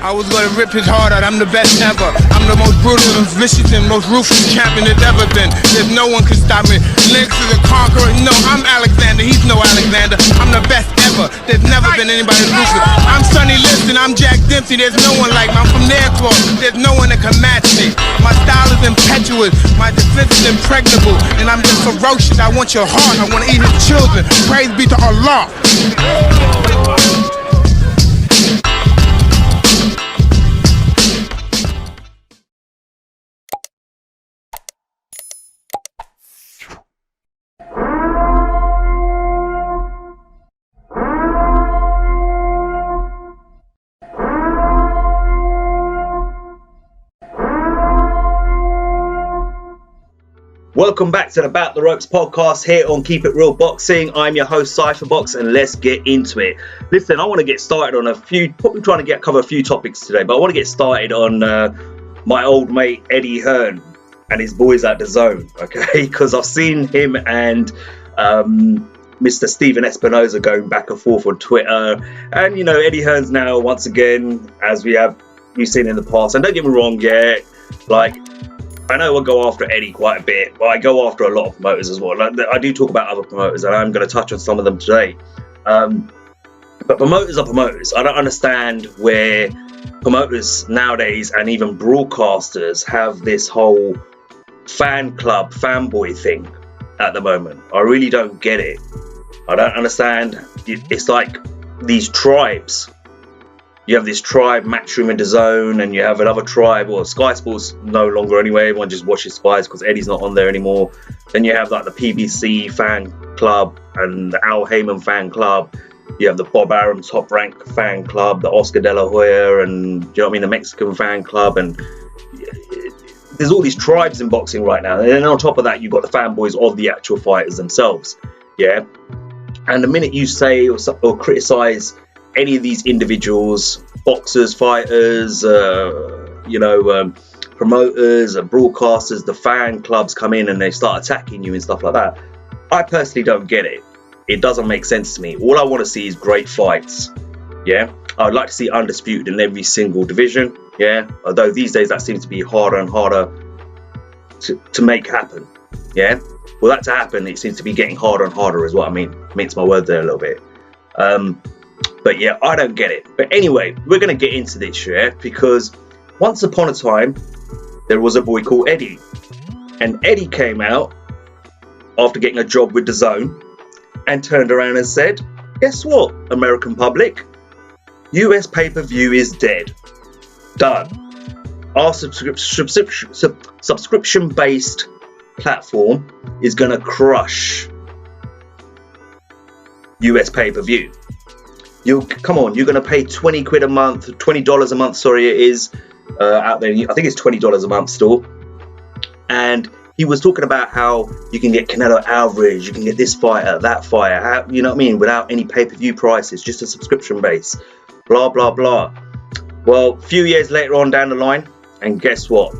I was gonna rip his heart out, I'm the best ever. I'm the most brutal and vicious and most ruthless champion there's ever been. There's no one can stop me. Lynx is a conqueror, no, I'm Alexander, he's no Alexander. I'm the best ever, there's never been anybody ruthless. I'm Sonny Liston, I'm Jack Dempsey, there's no one like me. I'm from Nairclaw, there's no one that can match me. My style is impetuous, my defense is impregnable, and I'm just ferocious. I want your heart, I want to eat his children. Praise be to Allah. Welcome back to the About the Ropes podcast here on Keep It Real Boxing. I'm your host Cypherbox, and let's get into it. Listen, I want to get started on probably trying to cover a few topics today, but I want to get started on my old mate Eddie Hearn and his boys at DAZN, okay? Because I've seen him and Mr. Steven Espinoza going back and forth on Twitter, and you know Eddie Hearn's now once again, as we've seen in the past, and don't get me wrong, yeah, like, I know I go after Eddie quite a bit, but I go after a lot of promoters as well. Like, I do talk about other promoters, and I'm going to touch on some of them today. But promoters are promoters. I don't understand where promoters nowadays and even broadcasters have this whole fan club, fanboy thing at the moment. I really don't get it. I don't understand. It's like these tribes. You have this tribe, Matchroom and DAZN, and you have another tribe, or Sky Sports no longer anyway, everyone just watches Skies because Eddie's not on there anymore. Then you have like the PBC fan club and the Al Haymon fan club. You have the Bob Arum Top Rank fan club, the Oscar De La Hoya, and you know what I mean, the Mexican fan club. And there's all these tribes in boxing right now. And then on top of that, you've got the fanboys of the actual fighters themselves. Yeah. And the minute you say or criticize any of these individuals, boxers, fighters, promoters, broadcasters, the fan clubs come in and they start attacking you and stuff like that. I personally don't get it. It doesn't make sense to me. All I want to see is great fights. Yeah, I would like to see undisputed in every single division. Yeah, although these days that seems to be harder and harder to make happen. Yeah, well, that to happen, it seems to be getting harder and harder, is what I mean. Mince my word there a little bit. But yeah, I don't get it. But anyway, we're going to get into this, yeah, because once upon a time, there was a boy called Eddie. And Eddie came out after getting a job with DAZN and turned around and said, guess what, American public? US pay-per-view is dead. Done. Our subscription-based platform is going to crush US pay-per-view. Come on, you're going to pay $20 a month, $20 a month, sorry, it is, out there. I think it's $20 a month still. And he was talking about how you can get Canelo Alvarez, you can get this fighter, that fighter, how, you know what I mean, without any pay-per-view prices, just a subscription base, blah, blah, blah. Well, a few years later on down the line, and guess what?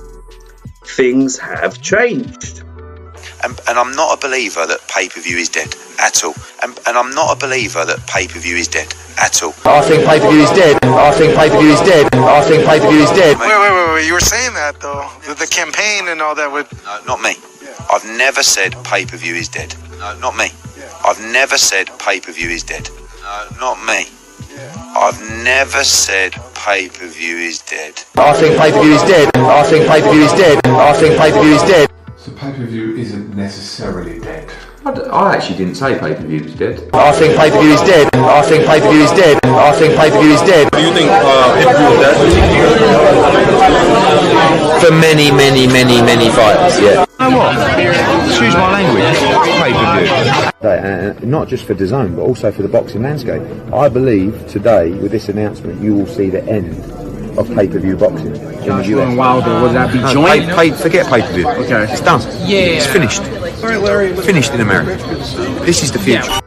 Things have changed. And I'm not a believer that pay-per-view is dead at all. And I'm not a believer that pay-per-view is dead at all. I think pay-per-view is dead. I think pay-per-view is dead. I think pay-per-view is dead. Wait. You were saying that, though. The campaign and all that would... No, not me. Yeah. I've never said pay-per-view is dead. No, not me. Yeah. I've never said pay-per-view is dead. No, not me. Yeah. I've never said pay-per-view is dead. I think pay-per-view is dead. I think pay-per-view is dead. I think pay-per-view is dead. So pay-per-view isn't necessarily dead. I actually didn't say pay-per-view was dead. I think pay-per-view is dead. I think pay-per-view is dead. I think pay-per-view is dead. Do you think pay-per-view is dead? For many fighters, yeah. You know what? Excuse my language. Pay-per-view. Not just for DAZN, but also for the boxing landscape. I believe today, with this announcement, you will see the end of pay-per-view boxing in the US. And Wilder, would that be joint? Forget pay-per-view. Okay. It's done. Yeah. It's finished. Finished in America. This is the future. Yeah.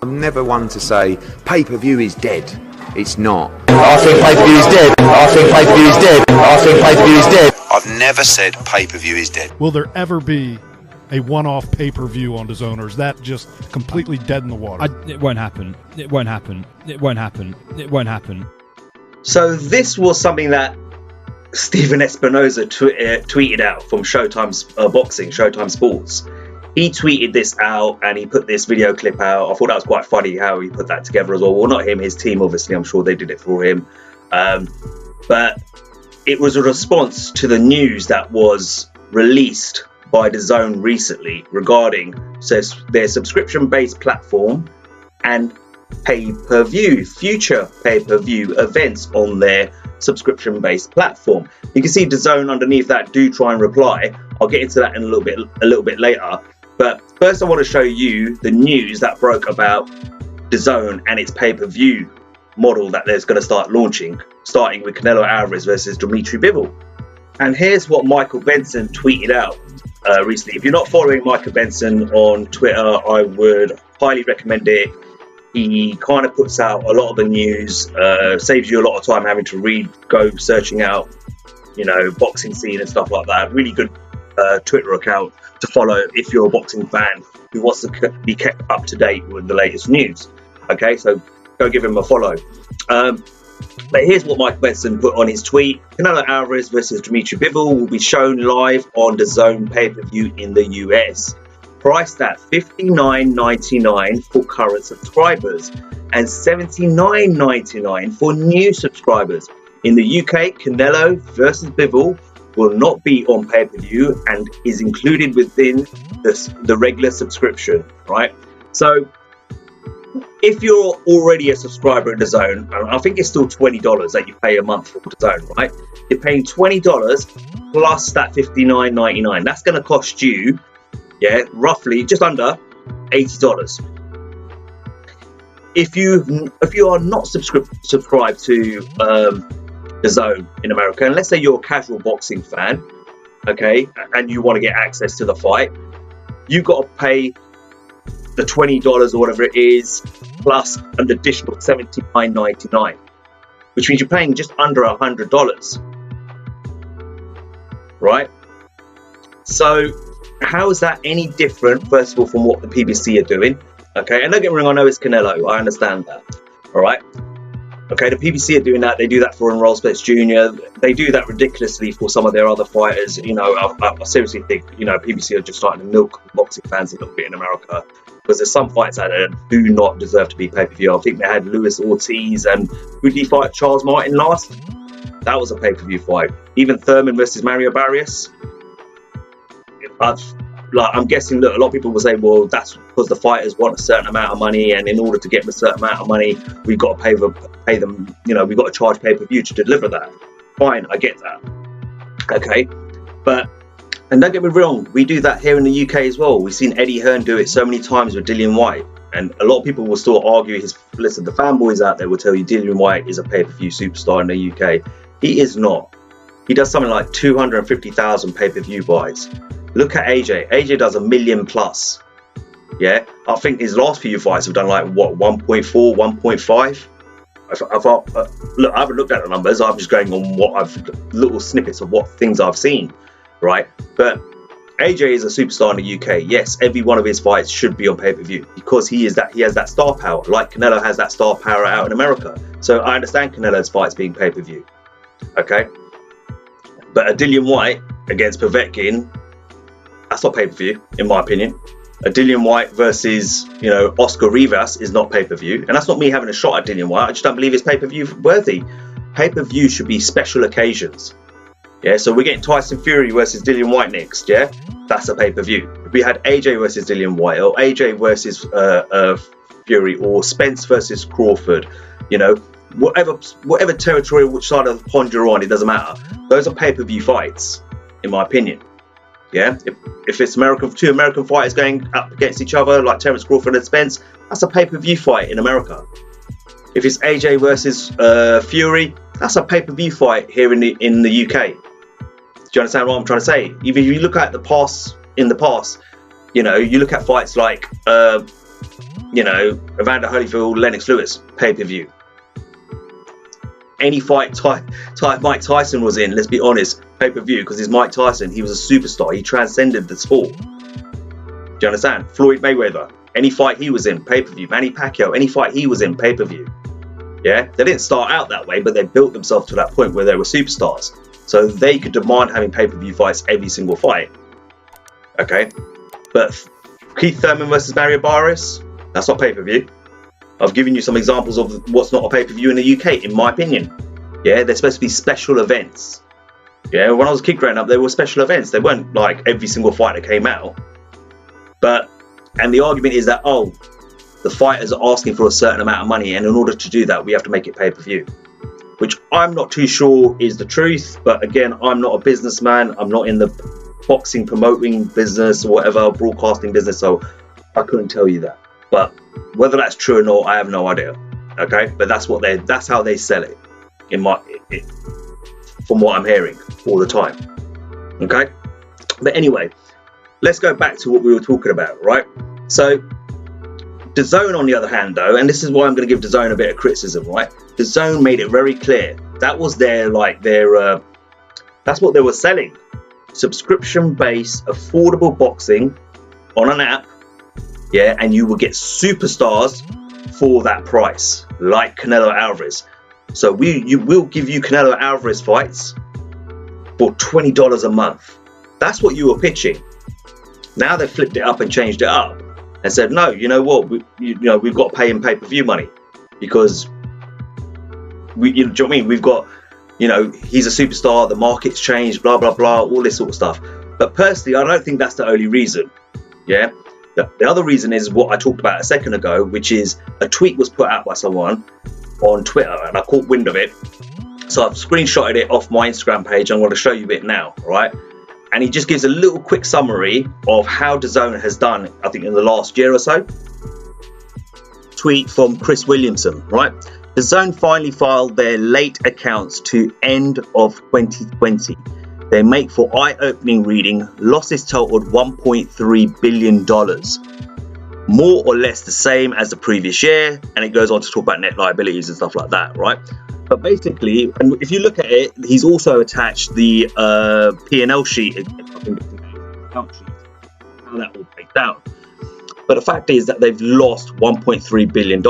I'm never one to say pay-per-view is dead. It's not. I think pay-per-view is dead. I think pay-per-view is dead. I think pay-per-view is dead. I I've never said pay-per-view is dead. Will there ever be a one-off pay-per-view on DAZN, or is that just completely dead in the water? It won't happen. It won't happen. It won't happen. It won't happen. So this was something that Stephen Espinosa tweeted out from Showtime's Boxing, Showtime Sports. He tweeted this out and he put this video clip out. I thought that was quite funny how he put that together as well. Well, not him, his team, obviously. I'm sure they did it for him. But it was a response to the news that was released by DAZN recently regarding their subscription-based platform and pay-per-view, future pay-per-view events on their subscription-based platform. You can see DAZN underneath that. Do try and reply. I'll get into that in a little bit later. But first, I want to show you the news that broke about DAZN and its pay-per-view model that there's going to start launching, starting with Canelo Alvarez versus Dimtry Bivol. And here's what Michael Benson tweeted out recently. If you're not following Michael Benson on Twitter, I would highly recommend it. He kind of puts out a lot of the news, saves you a lot of time having to go searching out, boxing scene and stuff like that. Really good Twitter account to follow if you're a boxing fan who wants to be kept up to date with the latest news. Okay, so go give him a follow. But here's what Mike Benson put on his tweet. Canelo Alvarez versus Dimtry Bivol will be shown live on DAZN pay-per-view in the US. Priced at $59.99 for current subscribers and $79.99 for new subscribers. In the UK, Canelo versus Bivol will not be on pay-per-view and is included within the regular subscription, right? So if you're already a subscriber at DAZN, and I think it's still $20 that you pay a month for DAZN, right? You're paying $20 plus that $59.99. That's going to cost you, roughly just under $80. If you are not subscribed to DAZN in America, and let's say you're a casual boxing fan, okay, and you want to get access to the fight, you've got to pay the $20 or whatever it is plus an additional $79.99, which means you're paying just under $100, right? So how is that any different, first of all, from what the PBC are doing? Okay, and don't get me wrong, I know it's Canelo, I understand that, all right? Okay, the PBC are doing that. They do that for Errol Spence Jr. They do that ridiculously for some of their other fighters. I seriously think, PBC are just starting to milk boxing fans a little bit in America, because there's some fights out there that do not deserve to be pay-per-view. I think they had Luis Ortiz and who did he fight? Charles Martin last? That was a pay-per-view fight. Even Thurman versus Mario Barrios. I'm guessing that a lot of people will say, well, that's because the fighters want a certain amount of money, and in order to get them a certain amount of money, we've got to pay them. We've got to charge pay-per-view to deliver that. Fine, I get that. Okay, and don't get me wrong, we do that here in the UK as well. We've seen Eddie Hearn do it so many times with Dillian Whyte, and a lot of people will still argue listen, the fanboys out there will tell you Dillian Whyte is a pay-per-view superstar in the UK. He is not. He does something like 250,000 pay-per-view buys. Look at AJ. AJ does 1 million plus. Yeah, I think his last few fights have done like 1.4, 1.5. Look, I haven't looked at the numbers. I'm just going on little snippets of what things I've seen, right? But AJ is a superstar in the UK. Yes, every one of his fights should be on pay-per-view because he has that star power, like Canelo has that star power out in America. So I understand Canelo's fights being pay-per-view. Okay, but a Dillian Whyte against Bivol Ggg, that's not pay-per-view, in my opinion. A Dillian Whyte versus, Oscar Rivas is not pay-per-view. And that's not me having a shot at Dillian Whyte. I just don't believe it's pay-per-view worthy. Pay-per-view should be special occasions. Yeah, so we're getting Tyson Fury versus Dillian Whyte next, yeah? That's a pay-per-view. If we had AJ versus Dillian Whyte, or AJ versus Fury, or Spence versus Crawford, whatever territory, which side of the pond you're on, it doesn't matter. Those are pay-per-view fights, in my opinion. Yeah, if it's two American fighters going up against each other, like Terence Crawford and Spence, that's a pay-per-view fight in America. If it's AJ versus Fury, that's a pay-per-view fight here in the UK. Do you understand what I'm trying to say? Even if you look at the past, you look at fights like, Evander Holyfield, Lennox Lewis, pay-per-view. any fight Mike Tyson was in, let's be honest, pay-per-view, because he's Mike Tyson, he was a superstar, he transcended the sport. Do you understand? Floyd Mayweather, any fight he was in, pay-per-view. Manny Pacquiao, any fight he was in, pay-per-view. Yeah, they didn't start out that way, but they built themselves to that point where they were superstars, so they could demand having pay-per-view fights every single fight. Okay, but Keith Thurman versus Mario Barrios, that's not pay-per-view. I've given you some examples of what's not a pay-per-view in the UK, in my opinion. Yeah, they're supposed to be special events. Yeah, when I was a kid growing up, they were special events. They weren't like every single fight that came out. And the argument is that, oh, the fighters are asking for a certain amount of money, and in order to do that, we have to make it pay-per-view. Which I'm not too sure is the truth, but again, I'm not a businessman. I'm not in the boxing promoting business or whatever, broadcasting business, so I couldn't tell you that. But whether that's true or not, I have no idea. Okay, but that's how they sell it, from what I'm hearing all the time. Okay, but anyway, let's go back to what we were talking about, right? So DAZN, on the other hand, though, and this is why I'm going to give DAZN a bit of criticism, right? DAZN made it very clear that was that's what they were selling: subscription-based, affordable boxing on an app. Yeah, and you will get superstars for that price, like Canelo Alvarez. So we will give you Canelo Alvarez fights for $20 a month. That's what you were pitching. Now they've flipped it up and changed it up and said, no, you know what? We've got to pay him pay-per-view money because do you know what I mean? We've got, he's a superstar. The market's changed, blah blah blah, all this sort of stuff. But personally, I don't think that's the only reason. Yeah. The other reason is what I talked about a second ago, which is a tweet was put out by someone on Twitter, and I caught wind of it. So I've screenshotted it off my Instagram page. I'm going to show you it now, right? And he just gives a little quick summary of how DAZN has done, I think, in the last year or so. Tweet from Chris Williamson, right? DAZN finally filed their late accounts to end of 2020. They make for eye-opening reading. Losses totaled $1.3 billion. More or less the same as the previous year. And it goes on to talk about net liabilities and stuff like that, right? But basically, and if you look at it, he's also attached the P&L sheet, how that will break down. But the fact is that they've lost $1.3 billion.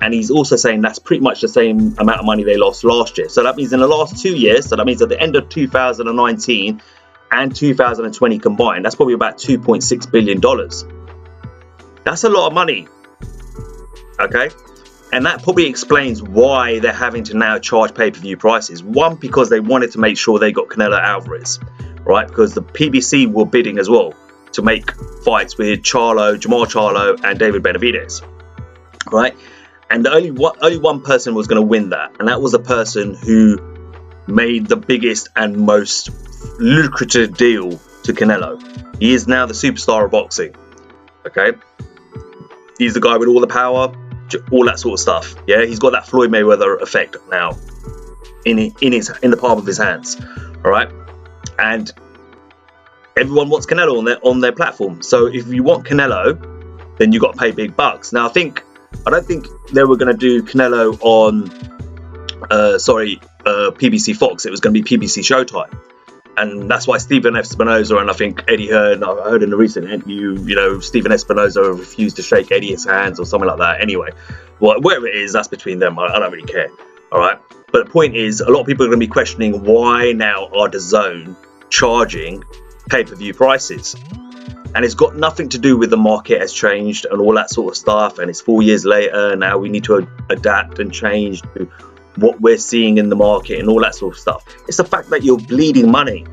And he's also saying that's pretty much the same amount of money they lost last year. So that means in the last 2 years, so that means at the end of 2019 and 2020 combined, that's probably about $2.6 billion. That's a lot of money. Okay. And that probably explains why they're having to now charge pay-per-view prices. One, because they wanted to make sure they got Canelo Alvarez, right? Because the PBC were bidding as well to make fights with Charlo, and David Benavidez, right? And only one person was going to win that, and that was the person who made the biggest and most lucrative deal to Canelo. He is now the superstar of boxing, okay? He's the guy with all the power, all that sort of stuff. Yeah, he's got that Floyd Mayweather effect now in the palm of his hands. All right, and everyone wants Canelo on their platform. So if you want Canelo, then you got to pay big bucks. Now I don't think they were going to do Canelo on PBC Fox. It was going to be PBC Showtime. And that's why Stephen Espinoza and I think Eddie Hearn, I heard in the recent interview, Stephen Espinoza refused to shake Eddie's hands or something like that. Anyway, whatever it is, that's between them. I don't really care. All right. But the point is, a lot of people are going to be questioning why now are DAZN charging pay-per-view prices. And it's got nothing to do with the market has changed and all that sort of stuff. And it's 4 years later. Now we need to adapt and change to what we're seeing in the market and all that sort of stuff. It's the fact that you're bleeding money.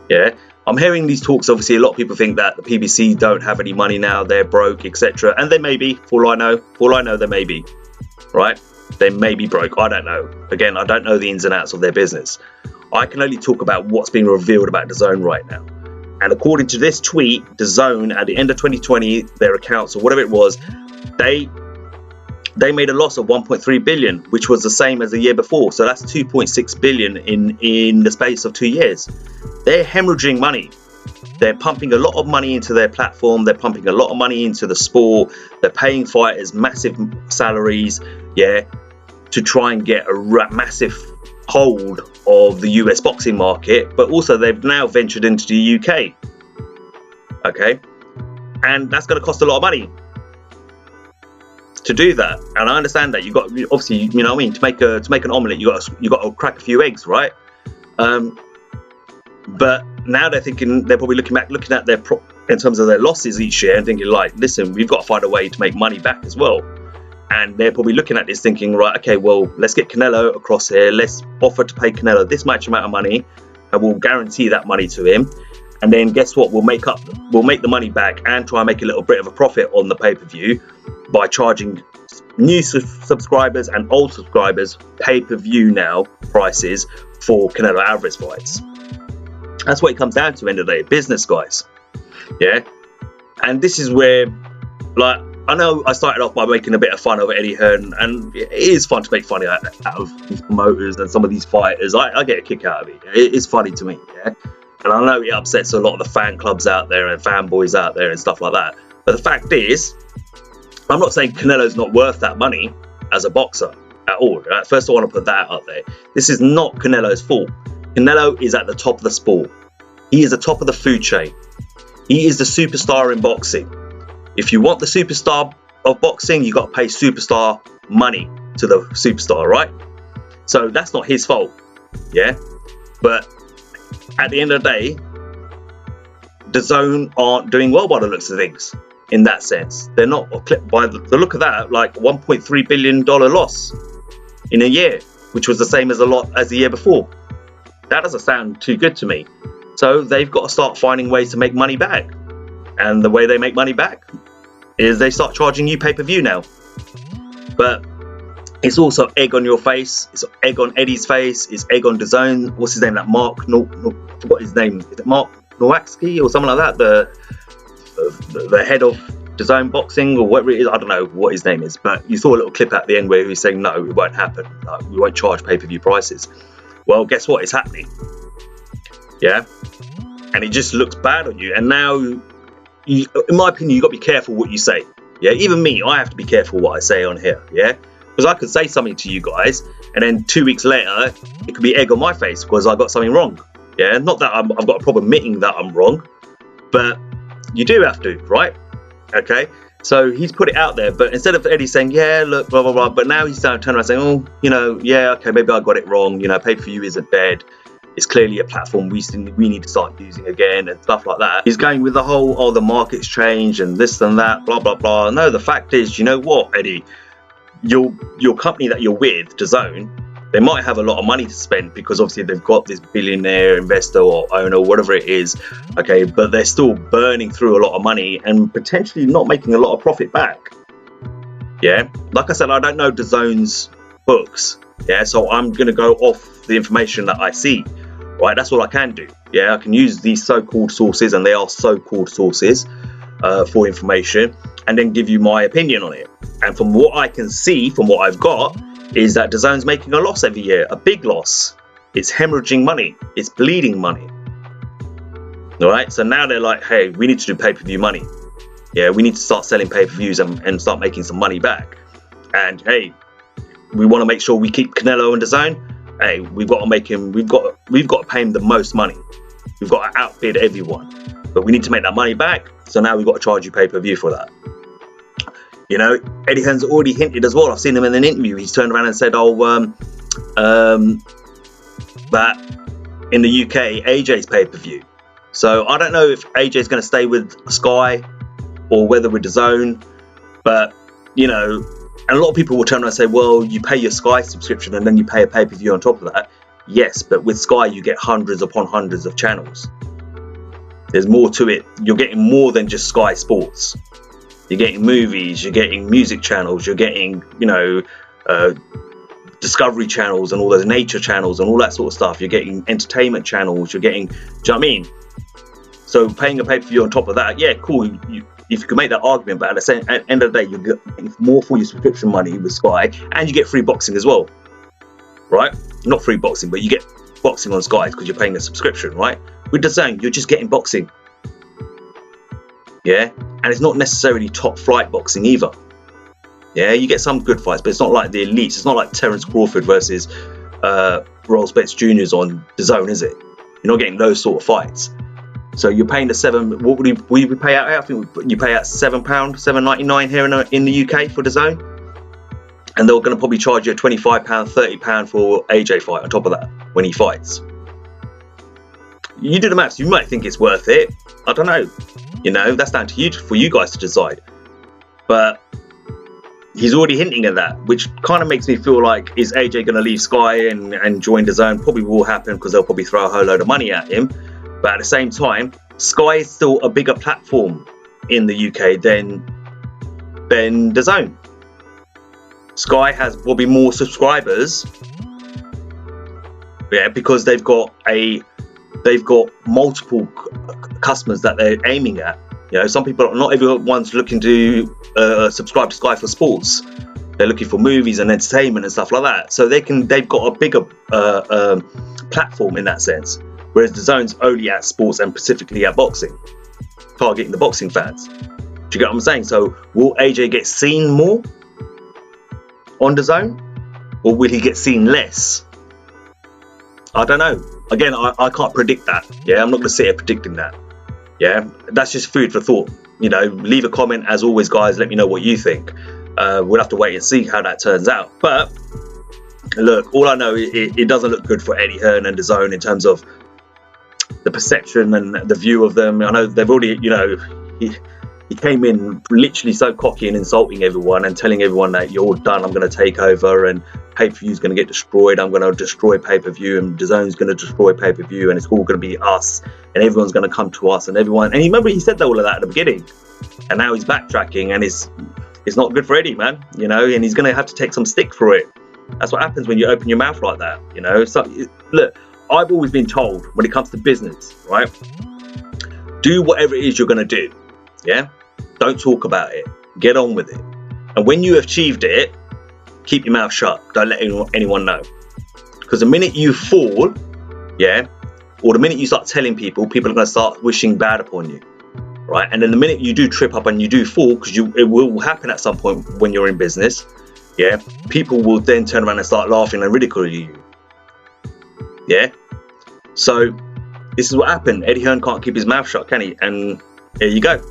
Yeah, I'm hearing these talks. Obviously, a lot of people think that the PBC don't have any money now, they're broke, etc. And they may be. For all I know, they may be. Right? They may be broke. I don't know. Again, I don't know the ins and outs of their business. I can only talk about what's being revealed about DAZN right now. And according to this tweet, DAZN at the end of 2020, their accounts or whatever it was, they made a loss of 1.3 billion, which was the same as the year before. So that's 2.6 billion in the space of 2 years. They're hemorrhaging money. They're pumping a lot of money into their platform. They're pumping a lot of money into the sport. They're paying fighters massive salaries. Yeah. to try and get a massive hold of the US boxing market, but also they've now ventured into the UK. Okay, and that's going to cost a lot of money to do that. And I understand that you got, obviously, you know what I mean, to make an omelette, you got to crack a few eggs, right? But now they're probably looking at their in terms of their losses each year and thinking like, listen, we've got to find a way to make money back as well. And they're probably looking at this thinking, right, okay, well, let's get Canelo across here. Let's offer to pay Canelo this much amount of money, and we'll guarantee that money to him. And then guess what? We'll make the money back and try and make a little bit of a profit on the pay-per-view by charging new subscribers and old subscribers pay-per-view now prices for Canelo Alvarez fights. That's what it comes down to end of the day, business, guys. Yeah, and this is where, like, I know I started off by making a bit of fun of Eddie Hearn, and it is fun to make fun out of these promoters and some of these fighters. I get a kick out of it. It's funny to me, yeah. And I know it upsets a lot of the fan clubs out there and fanboys out there and stuff like that. But the fact is, I'm not saying Canelo's not worth that money as a boxer at all. Right? First, I want to put that out there. This is not Canelo's fault. Canelo is at the top of the sport. He is the top of the food chain. He is the superstar in boxing. If you want the superstar of boxing, you got to pay superstar money to the superstar, right? So that's not his fault, yeah? But at the end of the day, DAZN aren't doing well by the looks of things in that sense. They're not, by the look of that, like $1.3 billion loss in a year, which was the same as the year before. That doesn't sound too good to me. So they've got to start finding ways to make money back. And the way they make money back is they start charging you pay-per-view now. But it's also egg on your face. It's egg on Eddie's face. It's egg on DAZN. What's his name? That Mark? No, I forgot his name. Is it Mark Nowacki or something like that? The head of DAZN Boxing or whatever it is. I don't know what his name is. But you saw a little clip at the end where he was saying, no, it won't happen. We won't charge pay-per-view prices. Well, guess what? It's happening. Yeah? And it just looks bad on you. And now, in my opinion, you've got to be careful what you say. Yeah? Even me, I have to be careful what I say on here. Yeah? Because I could say something to you guys, and then 2 weeks later, it could be egg on my face because I got something wrong. Yeah? Not that I've got a problem admitting that I'm wrong, but you do have to, right? Okay? So he's put it out there, but instead of Eddie saying, yeah, look, blah, blah, blah, but now he's turning around saying, oh, you know, yeah, okay, maybe I got it wrong. You know, pay-per-view isn't dead. It's clearly a platform we need to start using again and stuff like that. He's going with the whole, oh, the market's changed and this and that, blah, blah, blah. No, the fact is, you know what, Eddie? Your company that you're with, DAZN, they might have a lot of money to spend because obviously they've got this billionaire investor or owner, whatever it is, okay, but they're still burning through a lot of money and potentially not making a lot of profit back. Yeah, like I said, I don't know DAZN's books, yeah, so I'm going to go off the information that I see, right? That's all I can do. Yeah, I can use these so-called sources, and they are so-called sources for information, and then give you my opinion on it. And from what I can see, from what I've got, is that DAZN's making a loss every year, a big loss. It's hemorrhaging money. It's bleeding money. All right, so now they're like, hey, we need to do pay-per-view money. Yeah, we need to start selling pay-per-views and start making some money back. And hey, we want to make sure we keep Canelo and DAZN. Hey, we've got to make him. We've got to pay him the most money. We've got to outbid everyone. But we need to make that money back. So now we've got to charge you pay-per-view for that. You know, Eddie Hearn's already hinted as well. I've seen him in an interview. He's turned around and said, oh, that in the UK, AJ's pay-per-view. So I don't know if AJ's going to stay with Sky or whether with DAZN. But, you know, and a lot of people will turn around and say, well, you pay your Sky subscription and then you pay a pay-per-view on top of that. Yes, but with Sky, you get hundreds upon hundreds of channels. There's more to it. You're getting more than just Sky Sports. You're getting movies, you're getting music channels, you're getting, you know, Discovery channels and all those nature channels and all that sort of stuff. You're getting entertainment channels, you're getting, do you know what I mean? So paying a pay-per-view on top of that, yeah, cool. If you can make that argument, but at the end of the day, you're getting more for your subscription money with Sky, and you get free boxing as well, right? Not free boxing, but you get boxing on Sky because you're paying a subscription, right? With DAZN, you're just getting boxing. Yeah, and it's not necessarily top flight boxing either. Yeah, you get some good fights, but it's not like the elites. It's not like Terence Crawford versus Royal Spence Jr.'s on DAZN, is it? You're not getting those sort of fights. So you're paying the what would we pay out? I think you pay out £7, £7.99 here in the UK for DAZN, and they're going to probably charge you £25, £30 for AJ fight on top of that when he fights. You do the maths. You might think it's worth it. I don't know. You know, that's down to you, for you guys to decide. But he's already hinting at that, which kind of makes me feel like, is AJ going to leave Sky and join DAZN? Probably will happen, because they'll probably throw a whole load of money at him. But at the same time, Sky is still a bigger platform in the UK than DAZN. Sky has probably more subscribers, yeah, because they've got multiple customers that they're aiming at. You know, some people, not everyone's looking to subscribe to Sky for sports. They're looking for movies and entertainment and stuff like that. So they've got a bigger platform in that sense. Whereas DAZN's only at sports and specifically at boxing, targeting the boxing fans. Do you get what I'm saying? So will AJ get seen more on DAZN, or will he get seen less? I don't know. Again, I can't predict that. Yeah, I'm not going to sit here predicting that. Yeah, that's just food for thought. You know, leave a comment as always, guys. Let me know what you think. We'll have to wait and see how that turns out. But look, all I know, it doesn't look good for Eddie Hearn and DAZN in terms of the perception and the view of them. I know they've already, you know, he came in literally so cocky and insulting everyone and telling everyone that you're all done, I'm going to take over, and pay-per-view is going to get destroyed, I'm going to destroy pay-per-view, and DAZN's going to destroy pay-per-view, and it's all going to be us, and everyone's going to come to us, and everyone. And you remember he said all of that at the beginning, and now he's backtracking, and it's not good for Eddie, man, you know, and he's going to have to take some stick for it. That's what happens when you open your mouth like that, you know. So look, I've always been told, when it comes to business, right, do whatever it is you're going to do. Yeah, don't talk about it, get on with it, and when you achieved it, keep your mouth shut. Don't let anyone know, because the minute you fall, yeah, or the minute you start telling people, people are going to start wishing bad upon you, right? And then the minute you do trip up and you do fall, because it will happen at some point when you're in business, yeah, people will then turn around and start laughing and ridiculing you. Yeah, so this is what happened. Eddie Hearn can't keep his mouth shut, can he? And there you go.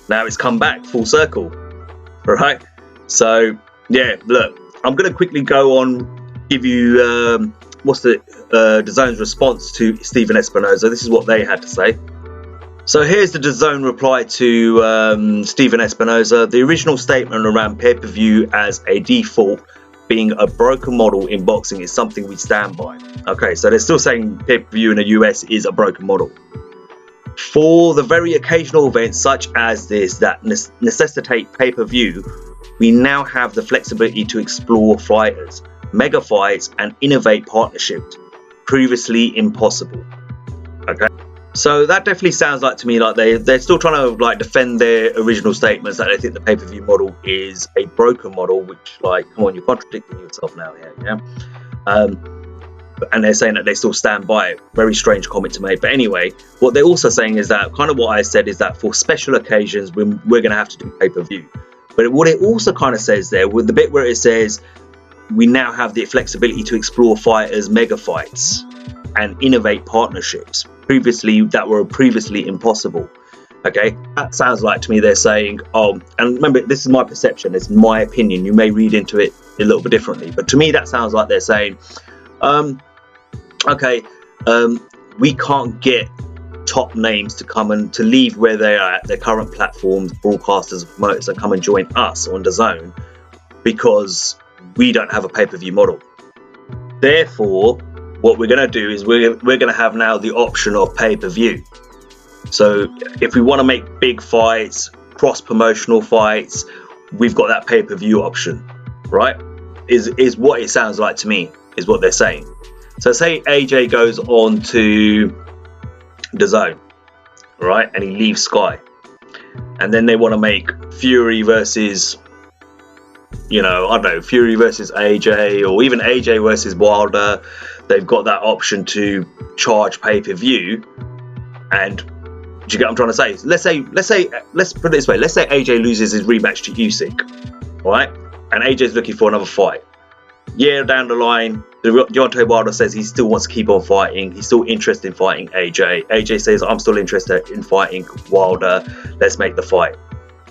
Now it's come back full circle, right? So yeah, look, I'm going to quickly go on, give you what's the DAZN's response to Stephen Espinosa. This is what they had to say. So here's the DAZN reply to Stephen Espinosa. The original statement around pay-per-view as a default being a broken model in boxing is something we stand by. Okay, so they're still saying pay-per-view in the US is a broken model. For the very occasional events such as this that necessitate pay-per-view, we now have the flexibility to explore fighters, mega fights, and innovate partnerships previously impossible. Okay, so that definitely sounds like to me like they're still trying to like defend their original statements that they think the pay-per-view model is a broken model, which, like, come on, you're contradicting yourself now here, yeah. And they're saying that they still stand by it. Very strange comment to make. But anyway, what they're also saying is that, kind of what I said, is that for special occasions, we're going to have to do pay-per-view. But what it also kind of says there, with the bit where it says, we now have the flexibility to explore fighters, mega fights, and innovate partnerships that were previously impossible. Okay, that sounds like to me they're saying, oh, and remember, this is my perception, it's my opinion. You may read into it a little bit differently. But to me, that sounds like they're saying, we can't get top names to come and to leave where they are at their current platforms, broadcasters, promoters, and come and join us on DAZN because we don't have a pay-per-view model. Therefore, what we're going to do is we're going to have now the option of pay-per-view. So if we want to make big fights, cross-promotional fights, we've got that pay-per-view option, right? Is what it sounds like to me, is what they're saying. So say AJ goes on to DAZN, right, and he leaves Sky, and then they want to make Fury versus, you know, I don't know, Fury versus AJ, or even AJ versus Wilder. They've got that option to charge pay-per-view. And do you get what I'm trying to say? Let's put it this way. Let's say AJ loses his rematch to Usyk, right? And AJ's looking for another fight. Yeah, down the line, Deontay Wilder says he still wants to keep on fighting. He's still interested in fighting AJ. AJ says, I'm still interested in fighting Wilder. Let's make the fight.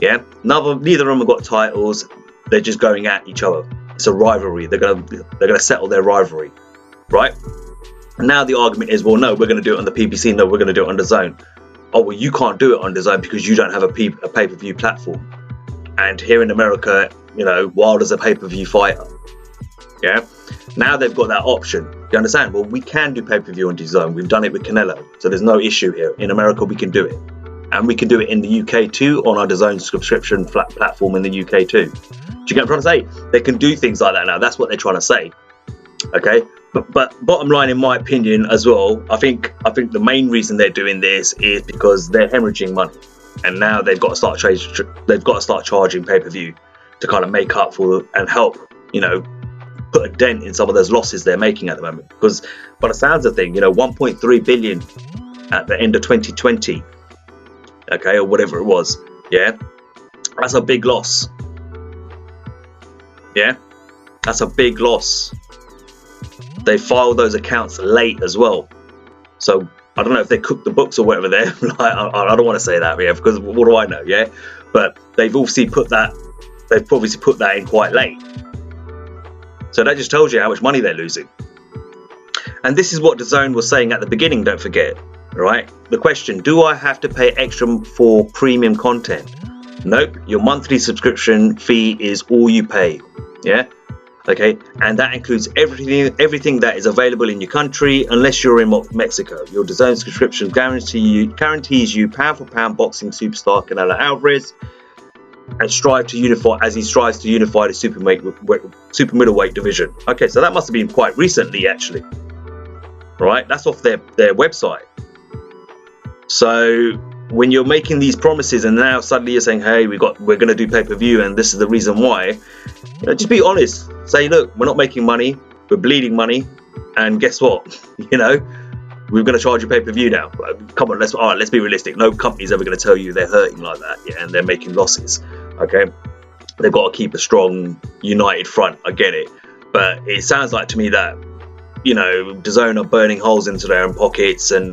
Yeah, neither of them have got titles. They're just going at each other. It's a rivalry. They're gonna settle their rivalry, right? And now the argument is, well, no, we're going to do it on the PBC. No, we're going to do it on DAZN. Oh, well, you can't do it on DAZN because you don't have a pay-per-view platform. And here in America, you know, Wilder's a pay-per-view fighter. Yeah. Now they've got that option. You understand? Well, we can do pay-per-view on DAZN. We've done it with Canelo, so there's no issue here. In America, we can do it, and we can do it in the UK too on our DAZN subscription platform in the UK too. Do you get what I'm trying to say? They can do things like that now. That's what they're trying to say. Okay. But bottom line, in my opinion, as well, I think the main reason they're doing this is because they're hemorrhaging money, and now they've got to start charging pay-per-view to kind of make up for and help, you know, put a dent in some of those losses they're making at the moment. Because by the sounds of things, you know, 1.3 billion at the end of 2020, okay, or whatever it was, yeah, that's a big loss. Yeah, that's a big loss. They filed those accounts late as well, so I don't know if they cooked the books or whatever. There, I don't want to say that, yeah, because what do I know, yeah? But they've obviously put that in quite late, so that just tells you how much money they're losing. And this is what DAZN was saying at the beginning. Don't forget, right? The question: do I have to pay extra for premium content? Nope. Your monthly subscription fee is all you pay. Yeah. Okay, and that includes everything that is available in your country, unless you're in Mexico. Your DAZN subscription guarantees you pound for pound boxing superstar Canelo Alvarez, and strives to unify the super middleweight division. Okay, so that must have been quite recently, actually. Right, that's off their website. So when you're making these promises and now suddenly you're saying, hey, we're going to do pay-per-view and this is the reason why, you know, just be honest. Say, look, we're not making money, we're bleeding money, and guess what? You know, we're going to charge you pay-per-view now. Come on, let's be realistic. No company's ever going to tell you they're hurting like that, yeah, and they're making losses. Okay, they've got to keep a strong, united front. I get it, but it sounds like to me that, you know, DAZN are burning holes into their own pockets, and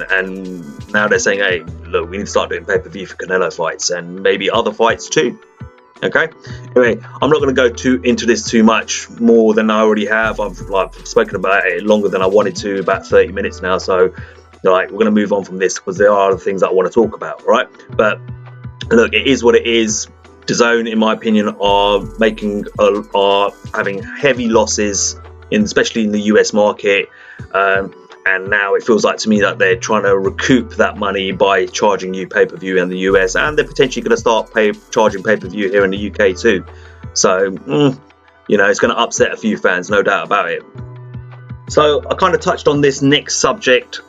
now they're saying, hey, look, we need to start doing pay-per-view for Canelo fights and maybe other fights too. Okay. Anyway, I'm not going to go into this too much more than I already have. I've spoken about it longer than I wanted to, about 30 minutes now. So, we're going to move on from this because there are other things that I want to talk about, right? But look, it is what it is. DAZN, in my opinion, are having heavy losses, especially in the US market. And now it feels like to me that they're trying to recoup that money by charging you pay-per-view in the US, and they're potentially going to start charging pay-per-view here in the UK too. So, you know, it's going to upset a few fans, no doubt about it. So I kind of touched on this next subject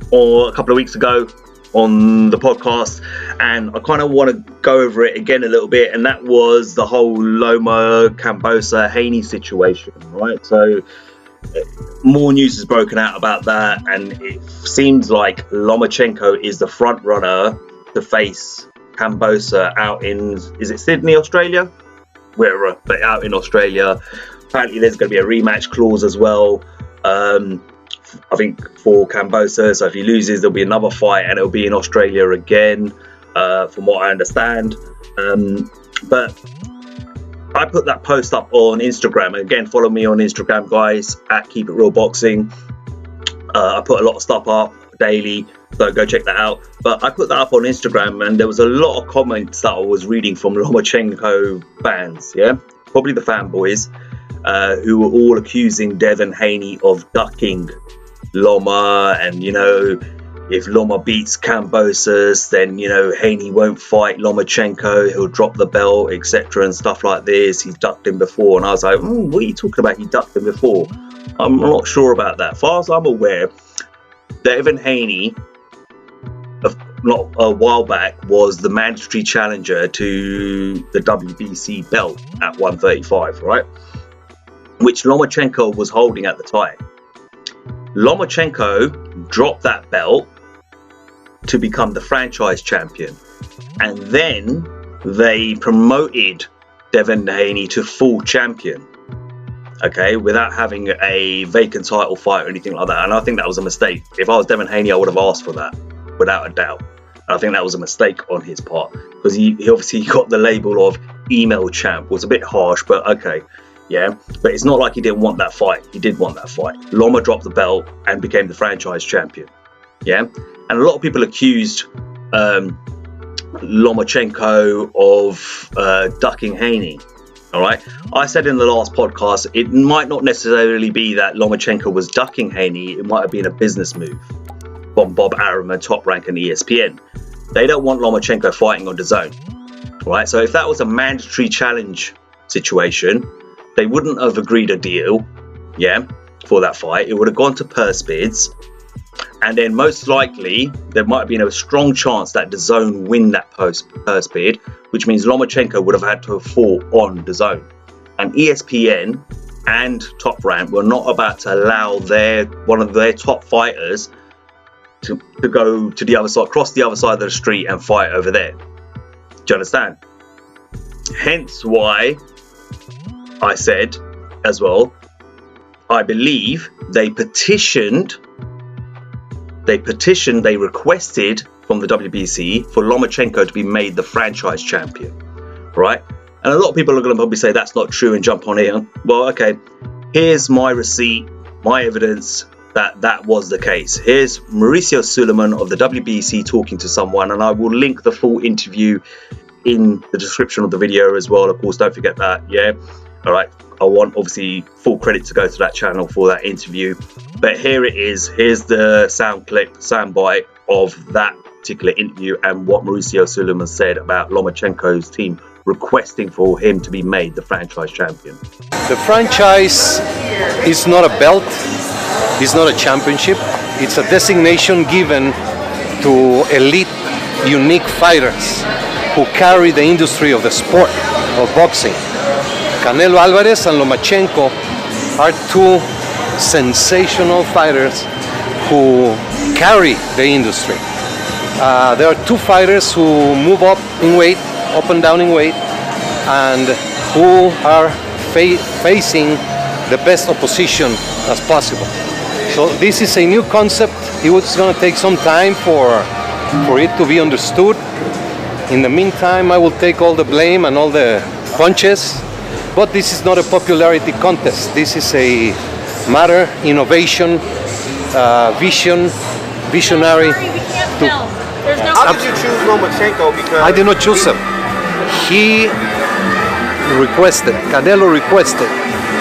a couple of weeks ago on the podcast, and I kind of want to go over it again a little bit, and that was the whole Loma, Kambosos, Haney situation, right? So more news has broken out about that, and it seems like Lomachenko is the front runner to face Kambosos out in, is it Sydney, Australia? Wherever, but out in Australia. Apparently there's going to be a rematch clause as well, I think, for Kambosos. So if he loses, there'll be another fight, and it'll be in Australia again, from what I understand. But I put that post up on Instagram. Again, follow me on Instagram, guys, at Keep It Real Boxing. I put a lot of stuff up daily, so go check that out. But I put that up on Instagram, and there was a lot of comments that I was reading from Lomachenko fans, yeah, probably the fanboys, who were all accusing Devin Haney of ducking Loma, and, you know, if Loma beats Kambosos, then, you know, Haney won't fight Lomachenko, he'll drop the belt, etc. and stuff like this. He's ducked him before. And I was like, what are you talking about? He ducked him before? I'm not sure about that. As far as I'm aware, Devin Haney, not a while back, was the mandatory challenger to the WBC belt at 135, right? Which Lomachenko was holding at the time. Lomachenko dropped that belt to become the franchise champion, and then they promoted Devin Haney to full champion, okay, without having a vacant title fight or anything like that. And I think that was a mistake. If I was Devin Haney, I would have asked for that, without a doubt. And I think that was a mistake on his part, because he obviously got the label of email champ. It was a bit harsh, but okay, yeah. But it's not like he didn't want that fight. He did want that fight. Loma dropped the belt and became the franchise champion, yeah. And a lot of people accused Lomachenko of ducking Haney. All right, I said in the last podcast, it might not necessarily be that Lomachenko was ducking Haney. It might have been a business move from Bob Arum and Top Rank and ESPN. They don't want Lomachenko fighting on DAZN. All right, so if that was a mandatory challenge situation, they wouldn't have agreed a deal, yeah, for that fight. It would have gone to purse bids. And then most likely, there might have been a strong chance that DAZN win that purse bid, which means Lomachenko would have had to have fought on DAZN. And ESPN and Top Rank were not about to allow one of their top fighters to go to the other side, cross the other side of the street and fight over there. Do you understand? Hence why I said as well, I believe they requested from the WBC for Lomachenko to be made the franchise champion, right? And a lot of people are going to probably say that's not true and jump on it. Well, okay, here's my receipt, my evidence that was the case. Here's Mauricio Sulaimán of the WBC talking to someone, and I will link the full interview in the description of the video as well. Of course, don't forget that, yeah? All right, I want obviously full credit to go to that channel for that interview. But here it is. Here's the soundbite of that particular interview and what Mauricio Sulaimán said about Lomachenko's team requesting for him to be made the franchise champion. The franchise is not a belt, it's not a championship, it's a designation given to elite, unique fighters who carry the industry of the sport of boxing. Canelo Alvarez and Lomachenko are two sensational fighters who carry the industry. There are two fighters who move up in weight, up and down in weight, and who are facing the best opposition as possible. So this is a new concept. It's going to take some time for it to be understood. In the meantime, I will take all the blame and all the punches, but this is not a popularity contest. This is a matter, innovation, visionary. How did you choose Lomachenko? Because I did not choose him. He requested, Canelo requested.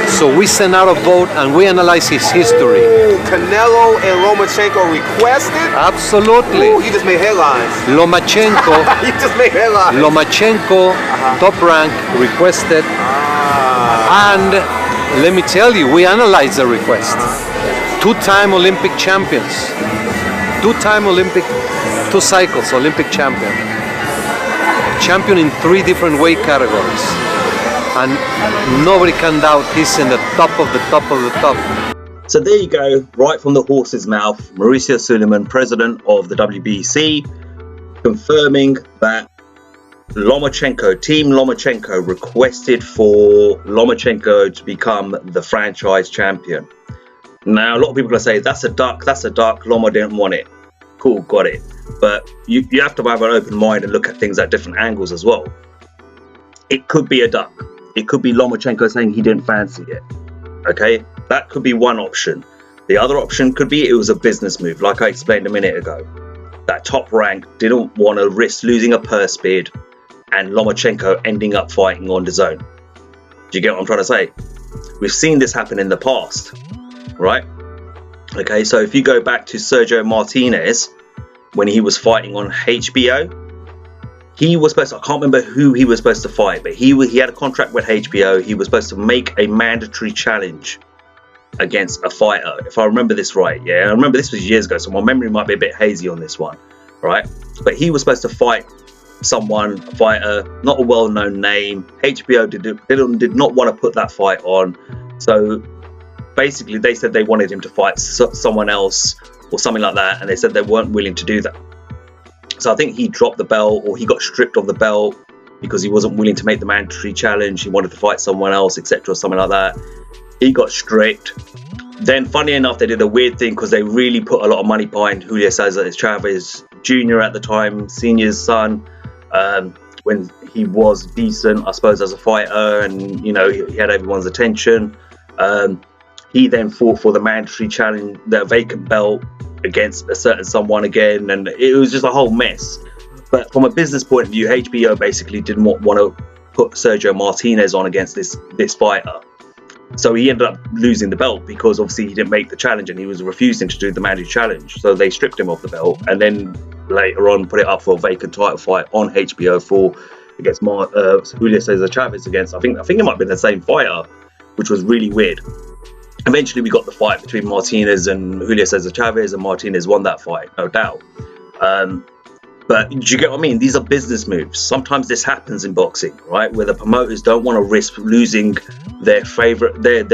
So we sent out a vote and we analyzed his history. Ooh, Canelo and Lomachenko requested? Absolutely. Ooh, you just made headlines. Lomachenko. You just made headlines. Lomachenko, Top Rank, requested. And let me tell you, we analyzed the request. Two-time Olympic champions. Two-time Olympic, 2 cycles Olympic champion. Champion in 3 different weight categories. And nobody can doubt he's in the top of the top of the top. So there you go, right from the horse's mouth, Mauricio Sulaimán, president of the WBC, confirming that Team Lomachenko requested for Lomachenko to become the franchise champion. Now, a lot of people are going to say, that's a duck, Loma didn't want it. Cool, got it. But you have to have an open mind and look at things at different angles as well. It could be a duck. It could be Lomachenko saying he didn't fancy it. Okay, that could be one option. The other option could be it was a business move, like I explained a minute ago. That Top Rank didn't want to risk losing a purse bid and Lomachenko ending up fighting on DAZN. Do you get what I'm trying to say? We've seen this happen in the past, right? Okay, so if you go back to Sergio Martinez, when he was fighting on HBO, he was supposed to, I can't remember who he was supposed to fight, but he had a contract with HBO. He was supposed to make a mandatory challenge against a fighter, if I remember this right. Yeah, I remember this was years ago, so my memory might be a bit hazy on this one, right? But he was supposed to fight someone, a fighter, not a well-known name. HBO did not want to put that fight on. So basically they said they wanted him to fight someone else or something like that, and they said they weren't willing to do that. So I think he dropped the belt, or he got stripped of the belt, because he wasn't willing to make the mandatory challenge. He wanted to fight someone else, etc., something like that. He got stripped. Then, funny enough, they did a weird thing because they really put a lot of money behind Julio Cesar Chavez Jr. at the time, Senior's son, when he was decent, I suppose, as a fighter, and you know, he had everyone's attention. He then fought for the mandatory challenge, the vacant belt, against a certain someone again, and it was just a whole mess. But from a business point of view, HBO basically didn't want to put Sergio Martinez on against this fighter. So he ended up losing the belt because obviously he didn't make the challenge and he was refusing to do the mandatory challenge. So they stripped him of the belt and then later on put it up for a vacant title fight on HBO against Julio Cesar Chavez against, I think it might have been the same fighter, which was really weird. Eventually we got the fight between Martinez and Julio Cesar Chavez, and Martinez won that fight, no doubt. But do you get what I mean? These are business moves. Sometimes this happens in boxing, right? Where the promoters don't want to risk losing their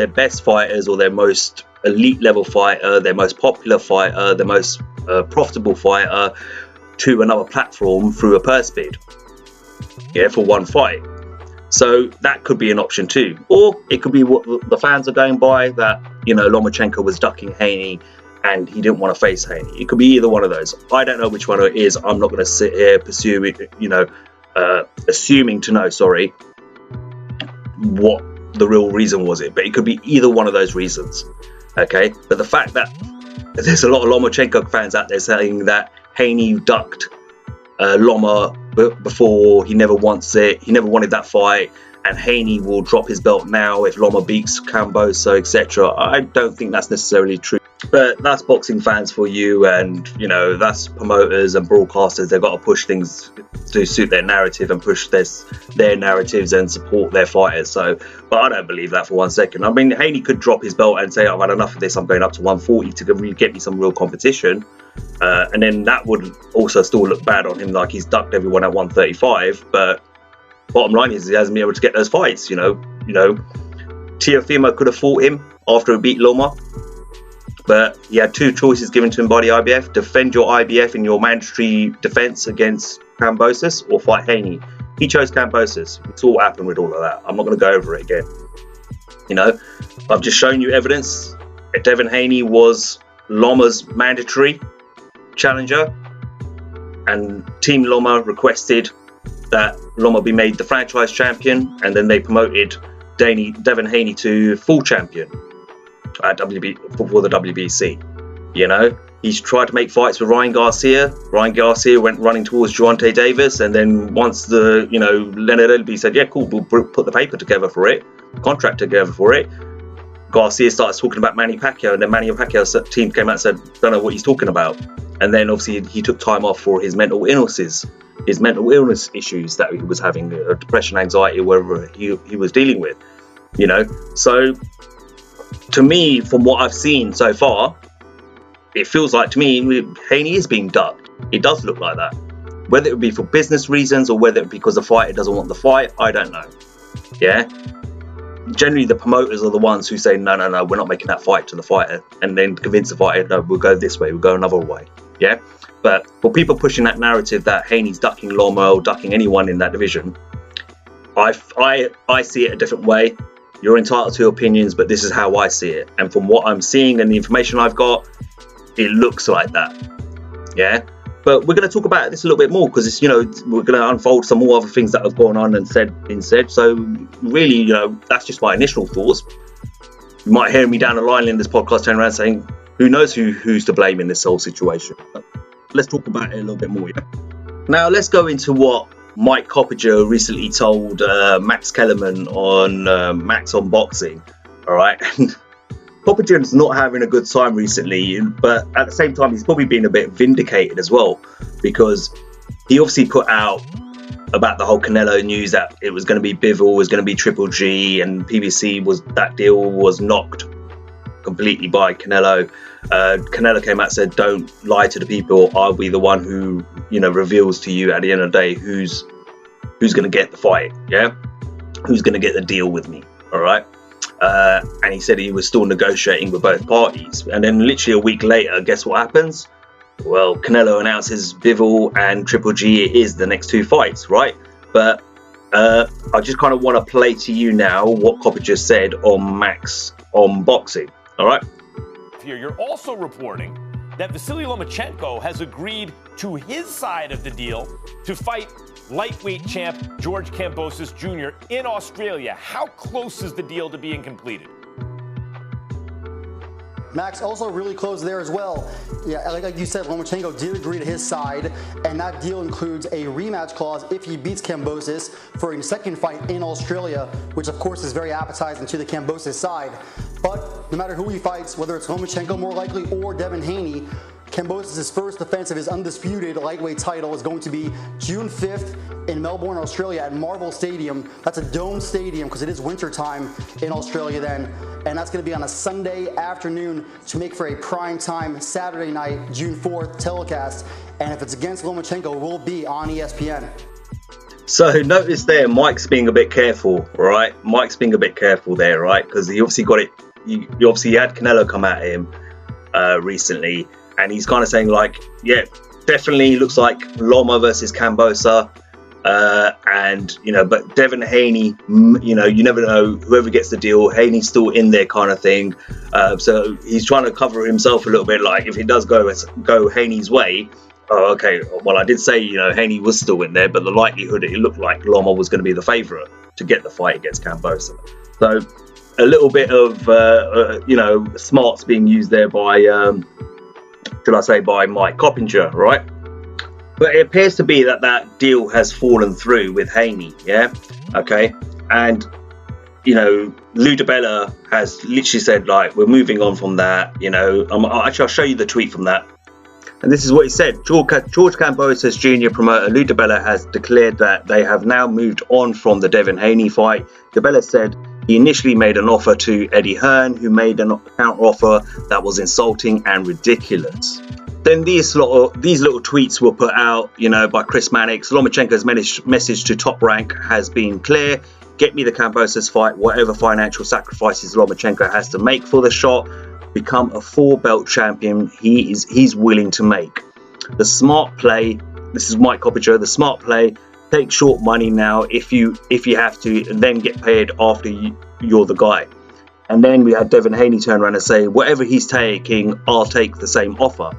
best fighters or their most elite level fighter, their most popular fighter, their most profitable fighter to another platform through a purse bid, yeah, for one fight. So that could be an option too. Or it could be what the fans are going by, that, you know, Lomachenko was ducking Haney and he didn't want to face Haney. It could be either one of those. I don't know which one it is. I'm not going to sit here assuming to know, what the real reason was it. But it could be either one of those reasons, okay? But the fact that there's a lot of Lomachenko fans out there saying that Haney ducked Loma before, he never wants it, he never wanted that fight, and Haney will drop his belt now if Loma beats Kambosos, etc. I don't think that's necessarily true. But that's boxing fans for you, and you know, that's promoters and broadcasters. They've got to push things to suit their narrative and push their narratives and support their fighters. So, but I don't believe that for 1 second. I mean, Haney could drop his belt and say, I've had enough of this, I'm going up to 140 to really get me some real competition. And then that would also still look bad on him, like he's ducked everyone at 135. But bottom line is he hasn't been able to get those fights. You know, Teofimo could have fought him after he beat Loma, but he had two choices given to him by the IBF: defend your IBF in your mandatory defense against Kambosos, or fight Haney. He chose Kambosos. We saw what happened with all of that. I'm not going to go over it again. You know, I've just shown you evidence. Devin Haney was Loma's mandatory challenger, and Team Loma requested that Loma be made the franchise champion, and then they promoted Devin Haney to full champion at for the WBC. You know, he's tried to make fights with Ryan Garcia. Ryan Garcia went running towards Gervonta Davis, and then once Leonard Ellerbe said, yeah, cool, we'll put the paper together for it, contract together for it, Garcia starts talking about Manny Pacquiao, and then Manny Pacquiao's team came out and said, don't know what he's talking about. And then obviously he took time off for his mental illness issues that he was having, depression, anxiety, whatever he was dealing with, you know. So to me, from what I've seen so far, it feels like to me Haney is being ducked. It does look like that. Whether it would be for business reasons or whether it be because the fighter doesn't want the fight, I don't know. Yeah. Generally, the promoters are the ones who say, no, we're not making that fight to the fighter, and then convince the fighter, no, we'll go this way, we'll go another way. Yeah. But for people pushing that narrative that Haney's ducking Loma or ducking anyone in that division, I see it a different way. You're entitled to your opinions, but this is how I see it. And from what I'm seeing and the information I've got, it looks like that. Yeah. But we're going to talk about this a little bit more because it's, you know, we're going to unfold some more other things that have gone on and been said. So really, you know, that's just my initial thoughts. You might hear me down the line in this podcast turn around saying, who knows who's to blame in this whole situation. But let's talk about it a little bit more. Yeah? Now let's go into what Mike Coppinger recently told Max Kellerman on Max on Boxing. All right. Coppinger is not having a good time recently, but at the same time, he's probably been a bit vindicated as well, because he obviously put out about the whole Canelo news that it was going to be Bivol, was going to be Triple G, and PBC that deal was knocked completely by Canelo. Canelo came out and said, don't lie to the people, I'll be the one who, you know, reveals to you at the end of the day who's going to get the fight, yeah? Who's going to get the deal with me, all right? And he said he was still negotiating with both parties. And then literally a week later, guess what happens? Well, Canelo announces Bivol and Triple G is the next two fights, right? But I just kind of want to play to you now what Copper just said on Max on boxing. All right. Here, you're also reporting that Vasyl Lomachenko has agreed to his side of the deal to fight lightweight champ George Kambosos Jr. in Australia. How close is the deal to being completed? Max, also really close there as well. Yeah, like you said, Lomachenko did agree to his side, and that deal includes a rematch clause if he beats Kambosos for a second fight in Australia, which of course is very appetizing to the Kambosos side. But no matter who he fights, whether it's Lomachenko more likely or Devin Haney, Kambosos' first defense of his undisputed lightweight title is going to be June 5th in Melbourne, Australia at Marvel Stadium. That's a dome stadium because it is winter time in Australia then. And that's going to be on a Sunday afternoon to make for a prime time Saturday night, June 4th telecast. And if it's against Lomachenko, it will be on ESPN. So notice there, Mike's being a bit careful, right? Mike's being a bit careful there, right? Because he obviously got it. He obviously had Canelo come at him recently. And he's kind of saying like, yeah, definitely looks like Loma versus Kambosos. And, you know, but Devin Haney, you know, you never know, whoever gets the deal, Haney's still in there kind of thing. So he's trying to cover himself a little bit, like if it does go Haney's way, oh, okay, well, I did say, you know, Haney was still in there, but the likelihood it looked like Loma was going to be the favourite to get the fight against Kambosos. So a little bit of, you know, smarts being used there by, should I say, by Mike Coppinger, right? But it appears to be that that deal has fallen through with Haney, yeah? Okay. And, you know, Lou DiBella has literally said, like, we're moving on from that, you know. Actually, I'll show you the tweet from that. And this is what he said. George Kambosos Jr. promoter Lou DiBella has declared that they have now moved on from the Devin Haney fight. DiBella said he initially made an offer to Eddie Hearn, who made a counter-offer that was insulting and ridiculous. Then these little tweets were put out, you know, by Chris Mannix. Lomachenko's message to Top Rank has been clear. Get me the Kambosos fight, whatever financial sacrifices Lomachenko has to make for the shot. Become a 4-belt champion he's willing to make. The smart play, this is Mike Coppinger, the smart play, take short money now if you have to, and then get paid after you're the guy. And then we had Devin Haney turn around and say, whatever he's taking, I'll take the same offer.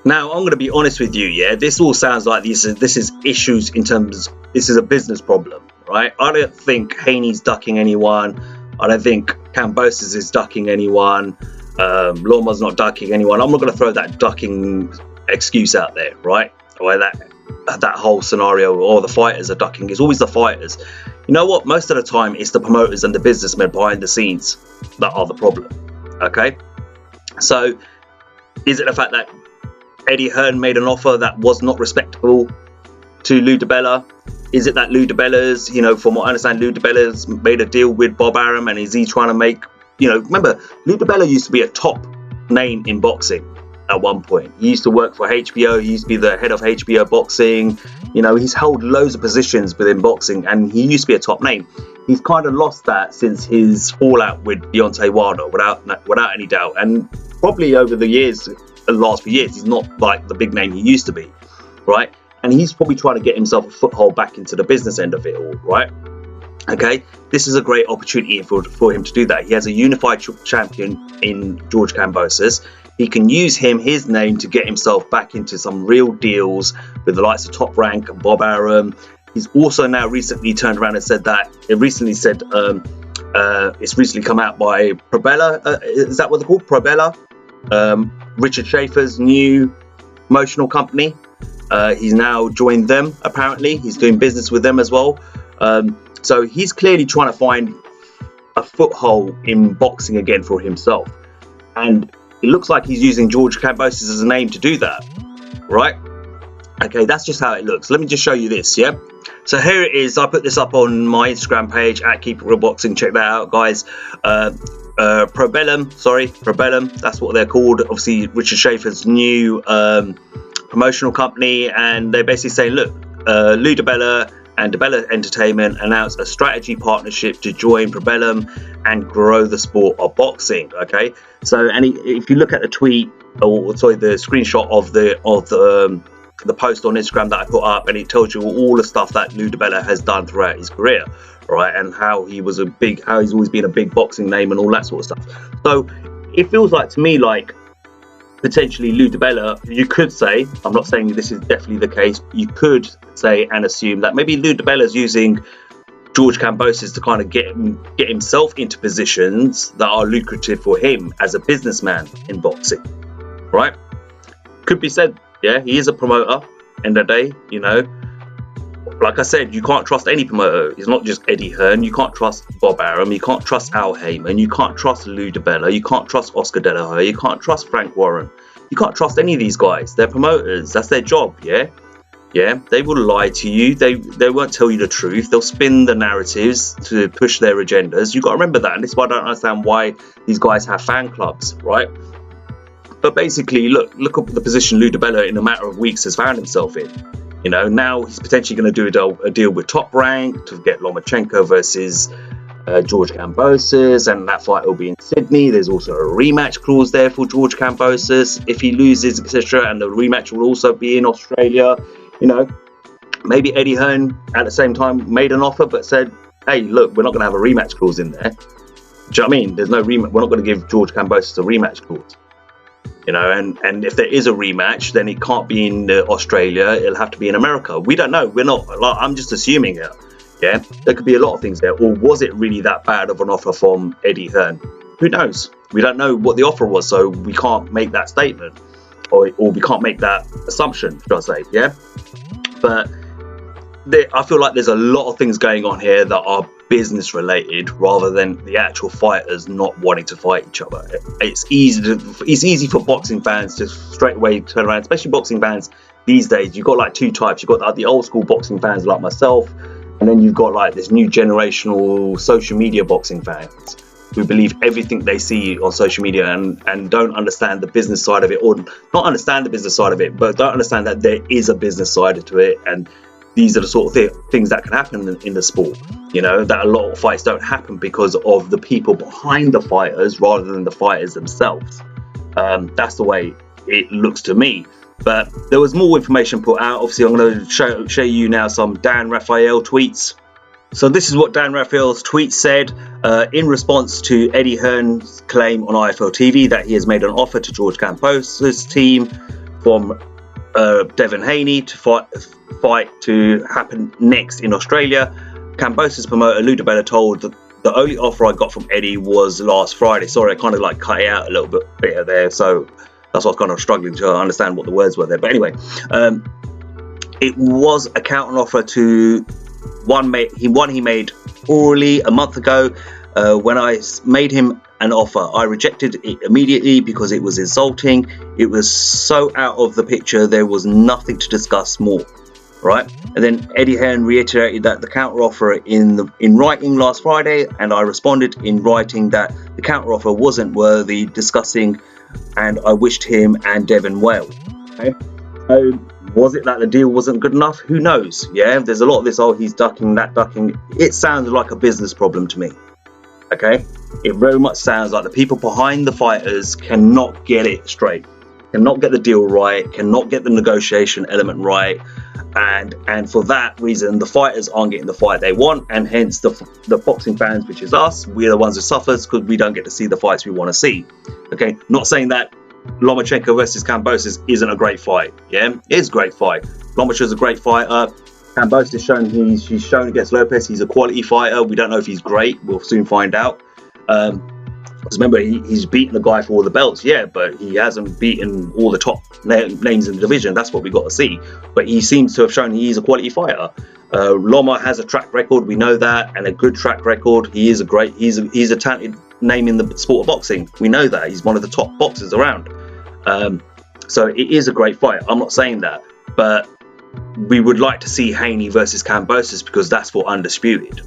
Now, I'm going to be honest with you, yeah, this all sounds like this is issues in terms, this is a business problem, right? I don't think Haney's ducking anyone. I don't think Kambosos is ducking anyone. Loma's not ducking anyone. I'm not going to throw that ducking excuse out there, right? Or that whole scenario, or the fighters are ducking. It's always the fighters. You know what? Most of the time, it's the promoters and the businessmen behind the scenes that are the problem, okay? So, is it the fact that Eddie Hearn made an offer that was not respectable to Lou DiBella? Is it that Lou DiBella's, you know, from what I understand, Lou DiBella's made a deal with Bob Arum, and is he trying to make, you know, remember, Lou DiBella used to be a top name in boxing at one point. He used to work for HBO, he used to be the head of HBO boxing, you know, he's held loads of positions within boxing, and he used to be a top name. He's kind of lost that since his fallout with Deontay Wilder, without any doubt, and probably over the last few years, he's not like the big name he used to be, right? And he's probably trying to get himself a foothold back into the business end of it all, right? Okay, this is a great opportunity for him to do that. He has a unified champion in George Kambosos. He can use his name to get himself back into some real deals with the likes of Top Rank and Bob Arum. He's also now recently turned around and said that, it's recently come out by Probella, is that what they're called? Probella? Richard Schaefer's new promotional company. He's now joined them, apparently. He's doing business with them as well. So he's clearly trying to find a foothold in boxing again for himself. And it looks like he's using George Kambosos as a name to do that, right? Okay, that's just how it looks. Let me just show you this, yeah? So here it is. I put this up on my Instagram page, at Keep It Real Boxing. Check that out, guys. Probellum, that's what they're called. Obviously, Richard Schaefer's new promotional company, and they're basically saying, look, Lou DiBella and DiBella Entertainment announced a strategy partnership to join Probellum and grow the sport of boxing. Okay, so if you look at the tweet, the screenshot of the post on Instagram that I put up, and it tells you all the stuff that Lou DiBella has done throughout his career, right? And how he's always been a big boxing name and all that sort of stuff. So it feels like to me like potentially Lou DiBella, you could say, I'm not saying this is definitely the case, you could say and assume that maybe Lou DiBella is using George Kambosos to kind of get himself into positions that are lucrative for him as a businessman in boxing, right? Could be said, yeah, he is a promoter, end of the day, you know. Like I said, you can't trust any promoter. It's not just Eddie Hearn. You can't trust Bob Arum. You can't trust Al Haymon. You can't trust Lou DiBella. You can't trust Oscar De La Hoya. You can't trust Frank Warren. You can't trust any of these guys. They're promoters. That's their job, yeah? Yeah, they will lie to you. They won't tell you the truth. They'll spin the narratives to push their agendas. You've got to remember that. And this is why I don't understand why these guys have fan clubs, right? But basically, look up the position Lou DiBella in a matter of weeks has found himself in. You know, now he's potentially going to do a deal with Top Rank to get Lomachenko versus George Kambosos, and that fight will be in Sydney. There's also a rematch clause there for George Kambosos if he loses, etc. And the rematch will also be in Australia. You know, maybe Eddie Hearn at the same time made an offer but said, hey, look, we're not going to have a rematch clause in there. Do you know what I mean? There's no rematch. We're not going to give George Kambosos a rematch clause. You know, and if there is a rematch, then it can't be in Australia. It'll have to be in America. We don't know. We're not. Like, I'm just assuming it. Yeah, there could be a lot of things there. Or was it really that bad of an offer from Eddie Hearn? Who knows? We don't know what the offer was, so we can't make that statement, or we can't make that assumption, should I say? Yeah. But I feel like there's a lot of things going on here that are business related rather than the actual fighters not wanting to fight each other. It's easy for boxing fans to straight away turn around, especially boxing fans these days. You've got like two types. You've got like the old school boxing fans like myself, and then you've got like this new generational social media boxing fans who believe everything they see on social media and don't understand the business side of it, or not understand the business side of it, but don't understand that there is a business side to it, and these are the sort of things that can happen in the sport. You know, that a lot of fights don't happen because of the people behind the fighters rather than the fighters themselves. That's the way it looks to me. But there was more information put out. Obviously, I'm going to show you now some Dan Rafael tweets. So this is what Dan Rafael's tweet said in response to Eddie Hearn's claim on IFL TV that he has made an offer to George Kambosos' team from Devin Haney to fight to happen next in Australia. Kambosos promoter Lou DiBella told the only offer I got from Eddie was last Friday. Sorry, I kind of like cut it out a little bit there, so that's why I was kind of struggling to understand what the words were there. But anyway, it was a counter offer to one he made orally a month ago. When I made him an offer, I rejected it immediately because it was insulting. It was so out of the picture, there was nothing to discuss more, right? And then Eddie Hearn reiterated that the counter offer in writing last Friday, and I responded in writing that the counter offer wasn't worthy discussing, and I wished him and Devin well. Okay, so was it that the deal wasn't good enough? Who knows? Yeah, there's a lot of this, oh, he's ducking, that ducking. It sounds like a business problem to me. Okay, it very much sounds like the people behind the fighters cannot get it straight, cannot get the deal right, cannot get the negotiation element right, and for that reason the fighters aren't getting the fight they want, and hence the boxing fans, which is us, we're the ones who suffers because we don't get to see the fights we want to see. Okay, not saying that Lomachenko versus Kambosos isn't a great fight. Yeah, it is a great fight. Lomachenko's a great fighter. Kambosos has shown he's shown against Lopez he's a quality fighter. We don't know if he's great. We'll soon find out. Because remember, he's beaten the guy for all the belts, yeah, but he hasn't beaten all the top names in the division. That's what we got to see. But he seems to have shown he's a quality fighter. Loma has a track record, we know that, and a good track record. He's a talented name in the sport of boxing. We know that. He's one of the top boxers around. So it is a great fight. I'm not saying that, but we would like to see Haney versus Kambosos because that's for undisputed.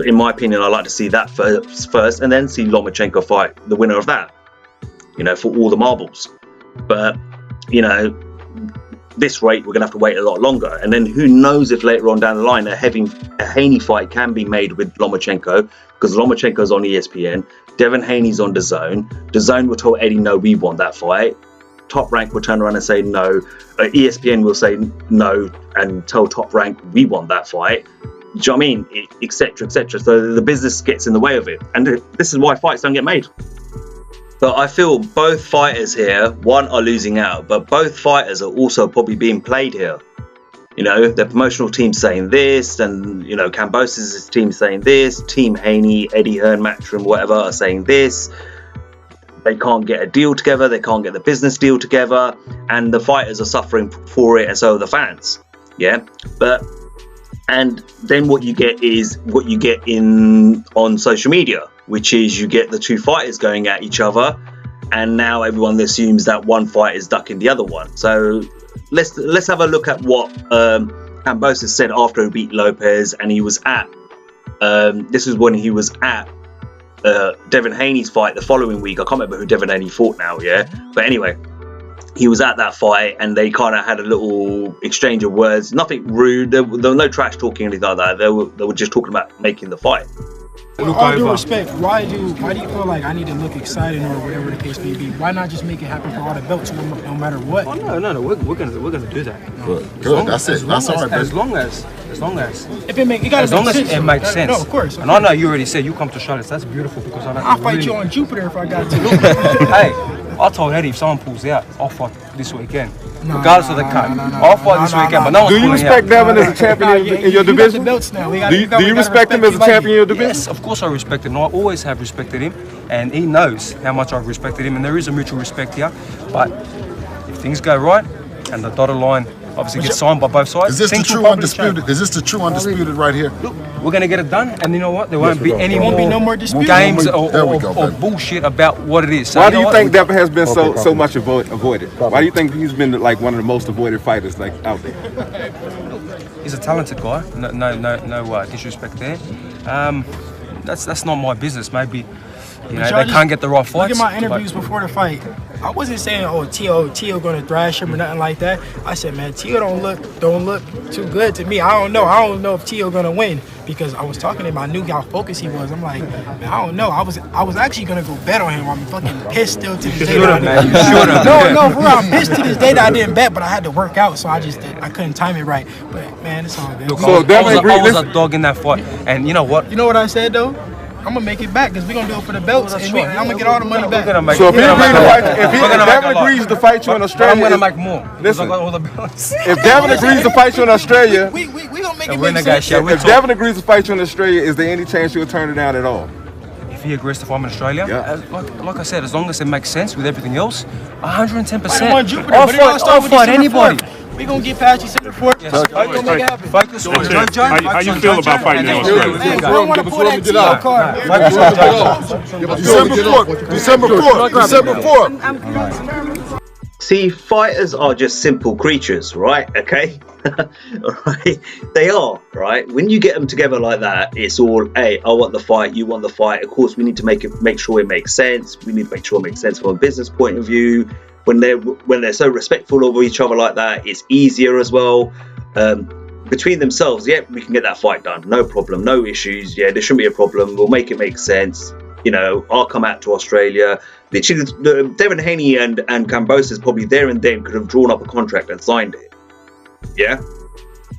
In my opinion, I'd like to see that first and then see Lomachenko fight the winner of that, you know, for all the marbles. But, you know, this rate, we're going to have to wait a lot longer. And then who knows if later on down the line a Haney fight can be made with Lomachenko, because Lomachenko's on ESPN, Devin Haney's on DAZN. DAZN will tell Eddie, no, we want that fight. Top Rank will turn around and say no. ESPN will say no and tell Top Rank we want that fight. Do you know what I mean? Etc. etc. So the business gets in the way of it, and this is why fights don't get made. But I feel both fighters here, one, are losing out, but both fighters are also probably being played here. You know, the promotional team saying this, and you know, Kambosos' team saying this, Team Haney, Eddie Hearn, Matchroom, whatever, are saying this. They can't get a deal together, they can't get the business deal together, and the fighters are suffering for it, and so are the fans. Yeah, and then what you get is what you get on social media, which is you get the two fighters going at each other, and now everyone assumes that one fight is ducking the other one. So let's have a look at what Kambosos said after he beat Lopez, and he was at this was when he was at Devin Haney's fight the following week. I can't remember who Devin Haney fought now, yeah, but anyway, he was at that fight, and they kind of had a little exchange of words. Nothing rude. There was no trash talking or anything like that. They were just talking about making the fight. With all due respect, why do you feel like I need to look exciting or whatever the case may be? Why not just make it happen for all the belts, no matter what? Oh no, we're gonna do that. Good. That's it. That's all right, as long as if it makes sense. It makes sense. No, of course. And I know you already said you come to Charlotte. That's beautiful because I'll fight you on Jupiter if I got to. Hey, I told Eddie if someone pulls out, I'll fight this weekend. Regardless of the cut. I'll fight this weekend, but no one's Do you respect Devin as a champion in your division? Do you respect him as a champion in your division? Yes, of course I respect him. I always have respected him, and he knows how much I've respected him, and there is a mutual respect here. But if things go right, and the dotted line obviously gets signed by both sides. Is this the true undisputed? Is this the true undisputed right here? Look, we're going to get it done, and you know what? There won't be any more disputes. Games or bullshit about what it is. So why do you think Devin has been so much avoided? Why do you think he's been like one of the most avoided fighters like out there? He's a talented guy. No disrespect there. That's not my business. Maybe they can't get the right fights. Look at my interviews before the fight. I wasn't saying, oh, Tio gonna thrash him or nothing like that. I said, man, Tio don't look too good to me. I don't know if Tio gonna win, because I was talking to him. I knew how focused he was. I'm like, man, I don't know. I was actually gonna go bet on him. I'm fucking pissed still to this day. No, for real, I'm pissed to this day that I didn't bet, but I had to work out, so I couldn't time it right. But man, it's all good. Look, I was a dog in that fight, and you know what? You know what I said though? I'm gonna make it back because we're gonna do it for the belts, and I'm gonna get all the money back. So if Devin agrees to fight you in Australia, I'm gonna make more. Listen, all the belts. If Devin agrees to fight you in Australia, we gonna make it make sense. If Devin agrees to fight you in Australia, is there any chance you'll turn it down at all? If he agrees to fight in Australia, like I said, as long as it makes sense with everything else, 110%. I'll fight anybody. We gonna get past you, Center Fort. Yes. How you gonna make it happen? Focus on How you feel about fighting in Australia? Man, we don't want to pull that Tio card. December 4th. See, fighters are just simple creatures, right? Okay? Right? They are, right? When you get them together like that, it's all, hey, I want the fight, you want the fight. Of course, we need to make sure it makes sense. We need to make sure it makes sense from a business point of view. When they're so respectful of each other like that, it's easier as well. Between themselves, yeah, we can get that fight done. No problem, no issues. Yeah, there shouldn't be a problem. We'll make it make sense. You know, I'll come out to Australia. Literally, Devin Haney and Kambosos probably there and then could have drawn up a contract and signed it. Yeah?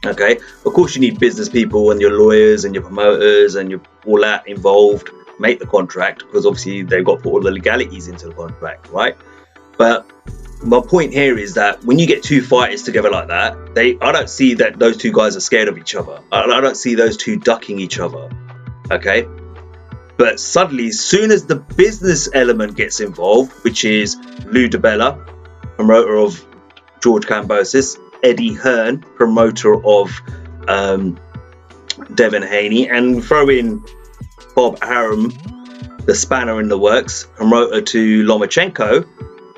Okay. Of course, you need business people and your lawyers and your promoters and all that involved. Make the contract, because obviously they've got to put all the legalities into the contract, right? But my point here is that when you get two fighters together like that, I don't see that those two guys are scared of each other. I don't see those two ducking each other. Okay? But suddenly, as soon as the business element gets involved, which is Lou DiBella, promoter of George Kambosos, Eddie Hearn, promoter of Devin Haney, and throw in Bob Arum, the spanner in the works, promoter to Lomachenko,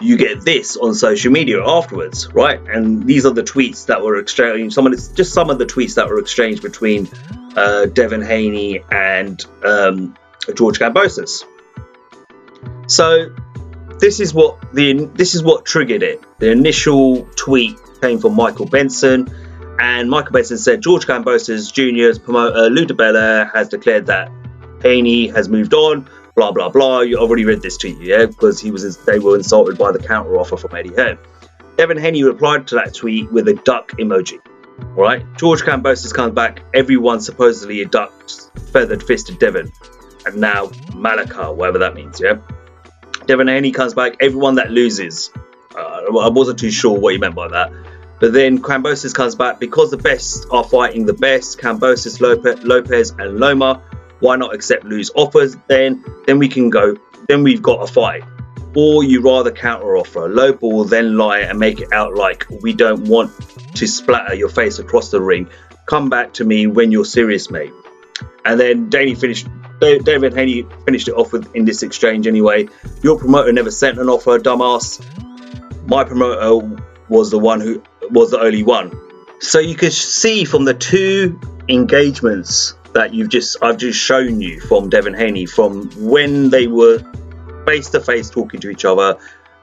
you get this on social media afterwards, right? And these are the tweets that were exchanged. Some of the tweets that were exchanged between Devin Haney and George Kambosos. So this is what triggered it. The initial tweet came from Michael Benson, and Michael Benson said George Kambosos Jr.'s promoter Lou DiBella has declared that Haney has moved on blah blah blah. You already read this to you, yeah, because they were insulted by the counter offer from Eddie Hearn. Devin Haney replied to that tweet with a duck emoji. Right, George Kambosos comes back. Everyone supposedly a duck feathered fisted Devin, and now Malaka, whatever that means, yeah. Devin Haney comes back. Everyone that loses. I wasn't too sure what he meant by that. But then Kambosos comes back because the best are fighting the best. Kambosos, Lopez, and Loma. Why not accept Lou's offers? Then we can go. Then we've got a fight. Or you rather counter offer. Lopa will then lie and make it out like we don't want to splatter your face across the ring. Come back to me when you're serious, mate. And then David Haney finished it off in this exchange anyway. Your promoter never sent an offer, dumbass. My promoter was the one who was the only one. So you can see from the two engagements that I've just shown you from Devin Haney, from when they were face to face talking to each other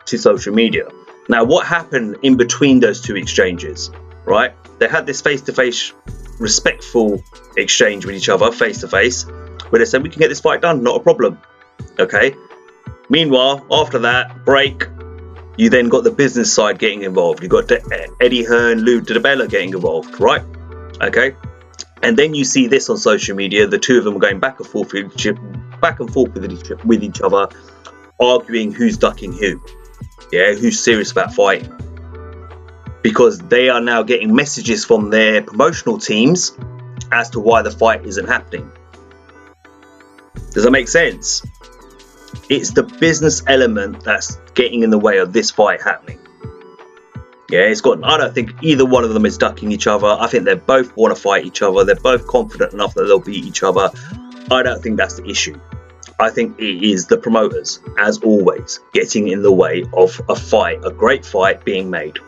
to social media. Now, what happened in between those two exchanges, right? They had this face to face respectful exchange with each other, face to face, where they said we can get this fight done, not a problem. Okay. Meanwhile, after that break, you then got the business side getting involved. You got Eddie Hearn, Lou DiBella getting involved, right? Okay. And then you see this on social media, the two of them going back and forth with each other, arguing who's ducking who. Yeah, who's serious about fighting. Because they are now getting messages from their promotional teams as to why the fight isn't happening. Does that make sense? It's the business element that's getting in the way of this fight happening. Yeah, I don't think either one of them is ducking each other. I think they both want to fight each other. They're both confident enough that they'll beat each other. I don't think that's the issue. I think it is the promoters, as always, getting in the way of a great fight being made.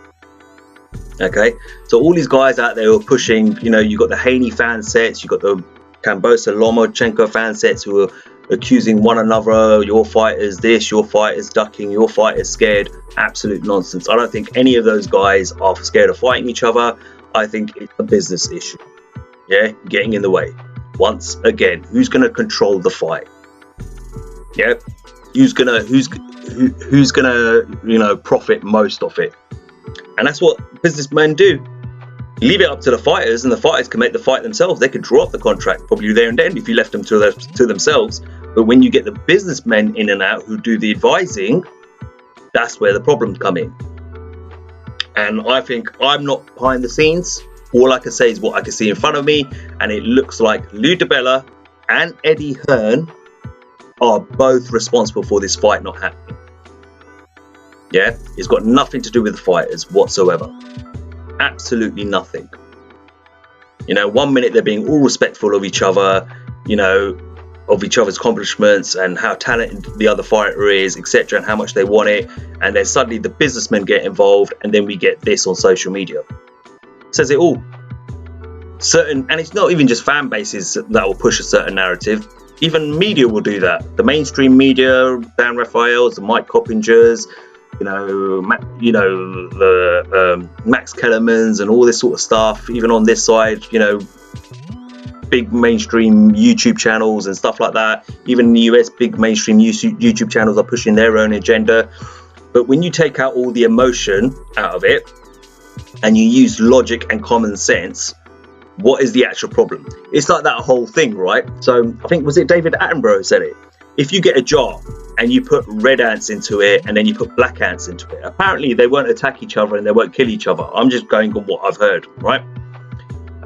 Okay, so all these guys out there who are pushing, you got the Haney fan sets, you got the Vasyl Lomachenko fan sets who are accusing one another, your fight is this, your fight is ducking, your fight is scared. Absolute nonsense. I don't think any of those guys are scared of fighting each other. I think it's a business issue. Yeah, getting in the way. Once again, who's going to control the fight? Yeah, who's gonna profit most of it? And that's what businessmen do. Leave it up to the fighters, and the fighters can make the fight themselves. They could draw up the contract probably there and then if you left them to themselves. But when you get the businessmen in and out who do the advising, that's where the problems come in. And I think I'm not behind the scenes. All I can say is what I can see in front of me, and it looks like Lou DiBella and Eddie Hearn are both responsible for this fight not happening. Yeah, it's got nothing to do with the fighters whatsoever. Absolutely nothing. 1 minute they're being all respectful of each other, of each other's accomplishments and how talented the other fighter is, etc., and how much they want it, and then suddenly the businessmen get involved, and then we get this on social media. Says it all. And it's not even just fan bases that will push a certain narrative. Even media will do that. The mainstream media, Dan Raphael's, the Mike Coppingers, the Max Kellermans and all this sort of stuff. Even on this side, big mainstream YouTube channels and stuff like that. Even in the US, big mainstream YouTube channels are pushing their own agenda. But when you take out all the emotion out of it and you use logic and common sense, what is the actual problem? It's like that whole thing, right? So I think, was it David Attenborough said it? If you get a jar and you put red ants into it and then you put black ants into it, apparently they won't attack each other and they won't kill each other. I'm just going on what I've heard, right?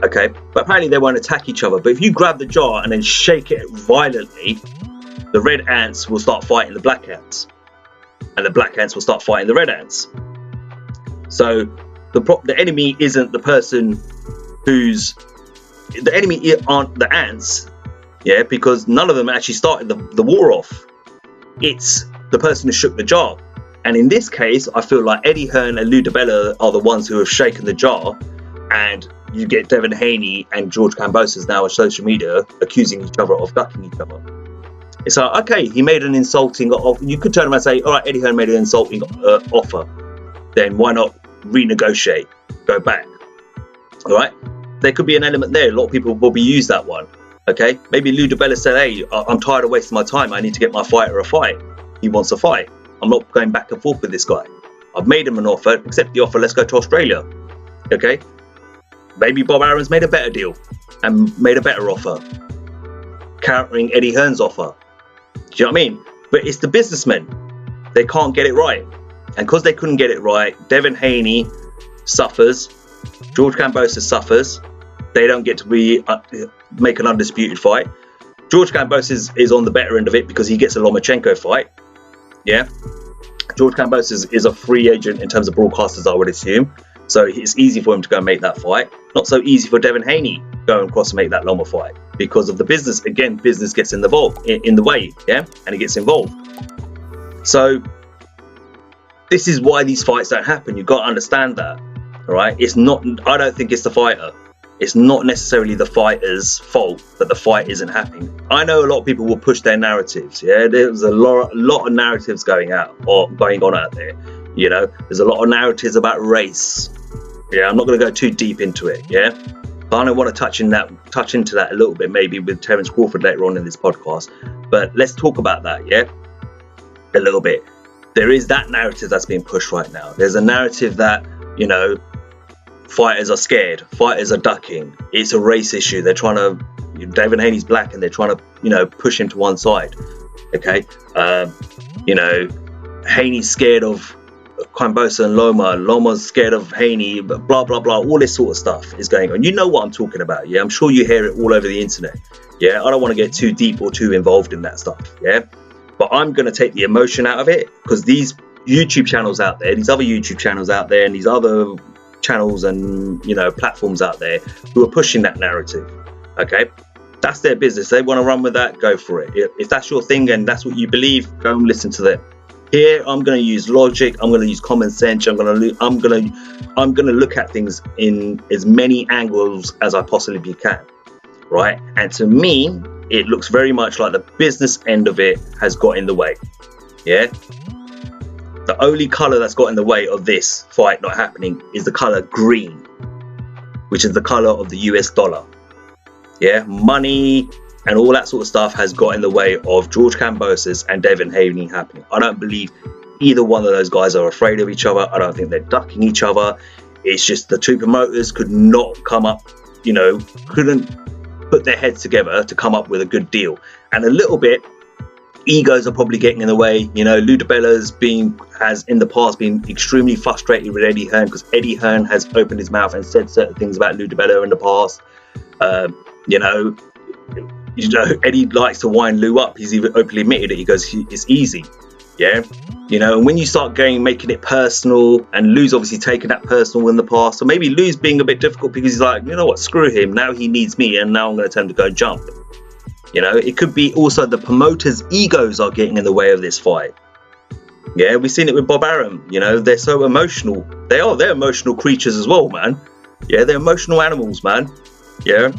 Okay, but apparently they won't attack each other. But if you grab the jar and then shake it violently, the red ants will start fighting the black ants, and the black ants will start fighting the red ants. So the enemy isn't the person the enemy aren't the ants, yeah, because none of them actually started the war off. It's the person who shook the jar. And in this case, I feel like Eddie Hearn and Lou DiBella are the ones who have shaken the jar, and you get Devin Haney and George Kambosos now on social media accusing each other of ducking each other. It's like, okay, he made an insulting offer. You could turn around and say, all right, Eddie Hearn made an insulting offer. Then why not renegotiate, go back? All right. There could be an element there. A lot of people will probably use that one. Okay, maybe Lou DiBella said, hey, I'm tired of wasting my time. I need to get my fighter a fight. He wants a fight. I'm not going back and forth with this guy. I've made him an offer. Accept the offer. Let's go to Australia. Okay, maybe Bob Arum's made a better deal and made a better offer, countering Eddie Hearn's offer. Do you know what I mean? But it's the businessmen. They can't get it right. And because they couldn't get it right, Devin Haney suffers. George Kambosos suffers. They don't get to make an undisputed fight. George Kambosos is on the better end of it because he gets a Lomachenko fight. Yeah. George Kambosos is a free agent in terms of broadcasters, I would assume. So it's easy for him to go and make that fight. Not so easy for Devin Haney go and cross and make that Loma fight because of the business. Again, business gets in the way, yeah, and it gets involved. So this is why these fights don't happen. You've got to understand that, all right? It's not. I don't think it's the fighter. It's not necessarily the fighter's fault that the fight isn't happening. I know a lot of people will push their narratives. Yeah, there's a lot of narratives going on out there. You know, there's a lot of narratives about race. Yeah, I'm not going to go too deep into it. Yeah, but I don't want to touch into that a little bit, maybe with Terence Crawford later on in this podcast. But let's talk about that. Yeah, a little bit. There is that narrative that's being pushed right now. There's a narrative that, you know, fighters are scared, fighters are ducking. It's a race issue. They're trying to. Devin Haney's black, and they're trying to, you know, push him to one side. Okay, you know, Haney's scared of Kambosos and Loma. Loma's scared of Haney. Blah blah blah. All this sort of stuff is going on. You know what I'm talking about. Yeah, I'm sure you hear it all over the internet. Yeah, I don't want to get too deep or too involved in that stuff. Yeah, but I'm going to take the emotion out of it because these YouTube channels out there, these other YouTube channels out there, and these other channels and, you know, platforms out there who are pushing that narrative. Okay, that's their business. They want to run with that, go for it. If that's your thing and that's what you believe, go and listen to them. Here I'm going to use logic, I'm going to use common sense, I'm going to look at things in as many angles as I possibly can, right? And to me, it looks very much like the business end of it has got in the way. Yeah, the only color that's got in the way of this fight not happening is the color green, which is the color of the US dollar. Yeah, money and all that sort of stuff has got in the way of George Kambosos and Devin Haney happening. I don't believe either one of those guys are afraid of each other. I don't think they're ducking each other. It's just the two promoters could not come up, you know, couldn't put their heads together to come up with a good deal. And a little bit, egos are probably getting in the way. You know, Lou DiBella's has in the past been extremely frustrated with Eddie Hearn because Eddie Hearn has opened his mouth and said certain things about Lou DiBella in the past. You know, Eddie likes to wind Lou up. He's even openly admitted it. He goes, it's easy. Yeah, you know, and when you start making it personal, and Lou's obviously taken that personal in the past, so maybe Lou's being a bit difficult because he's like, you know what, screw him. Now he needs me, and now I'm going to tell him to go jump. You know, it could be also the promoters' egos are getting in the way of this fight. Yeah, we've seen it with Bob Arum. You know, they're so emotional. They're emotional creatures as well, man. Yeah, they're emotional animals, man. Yeah.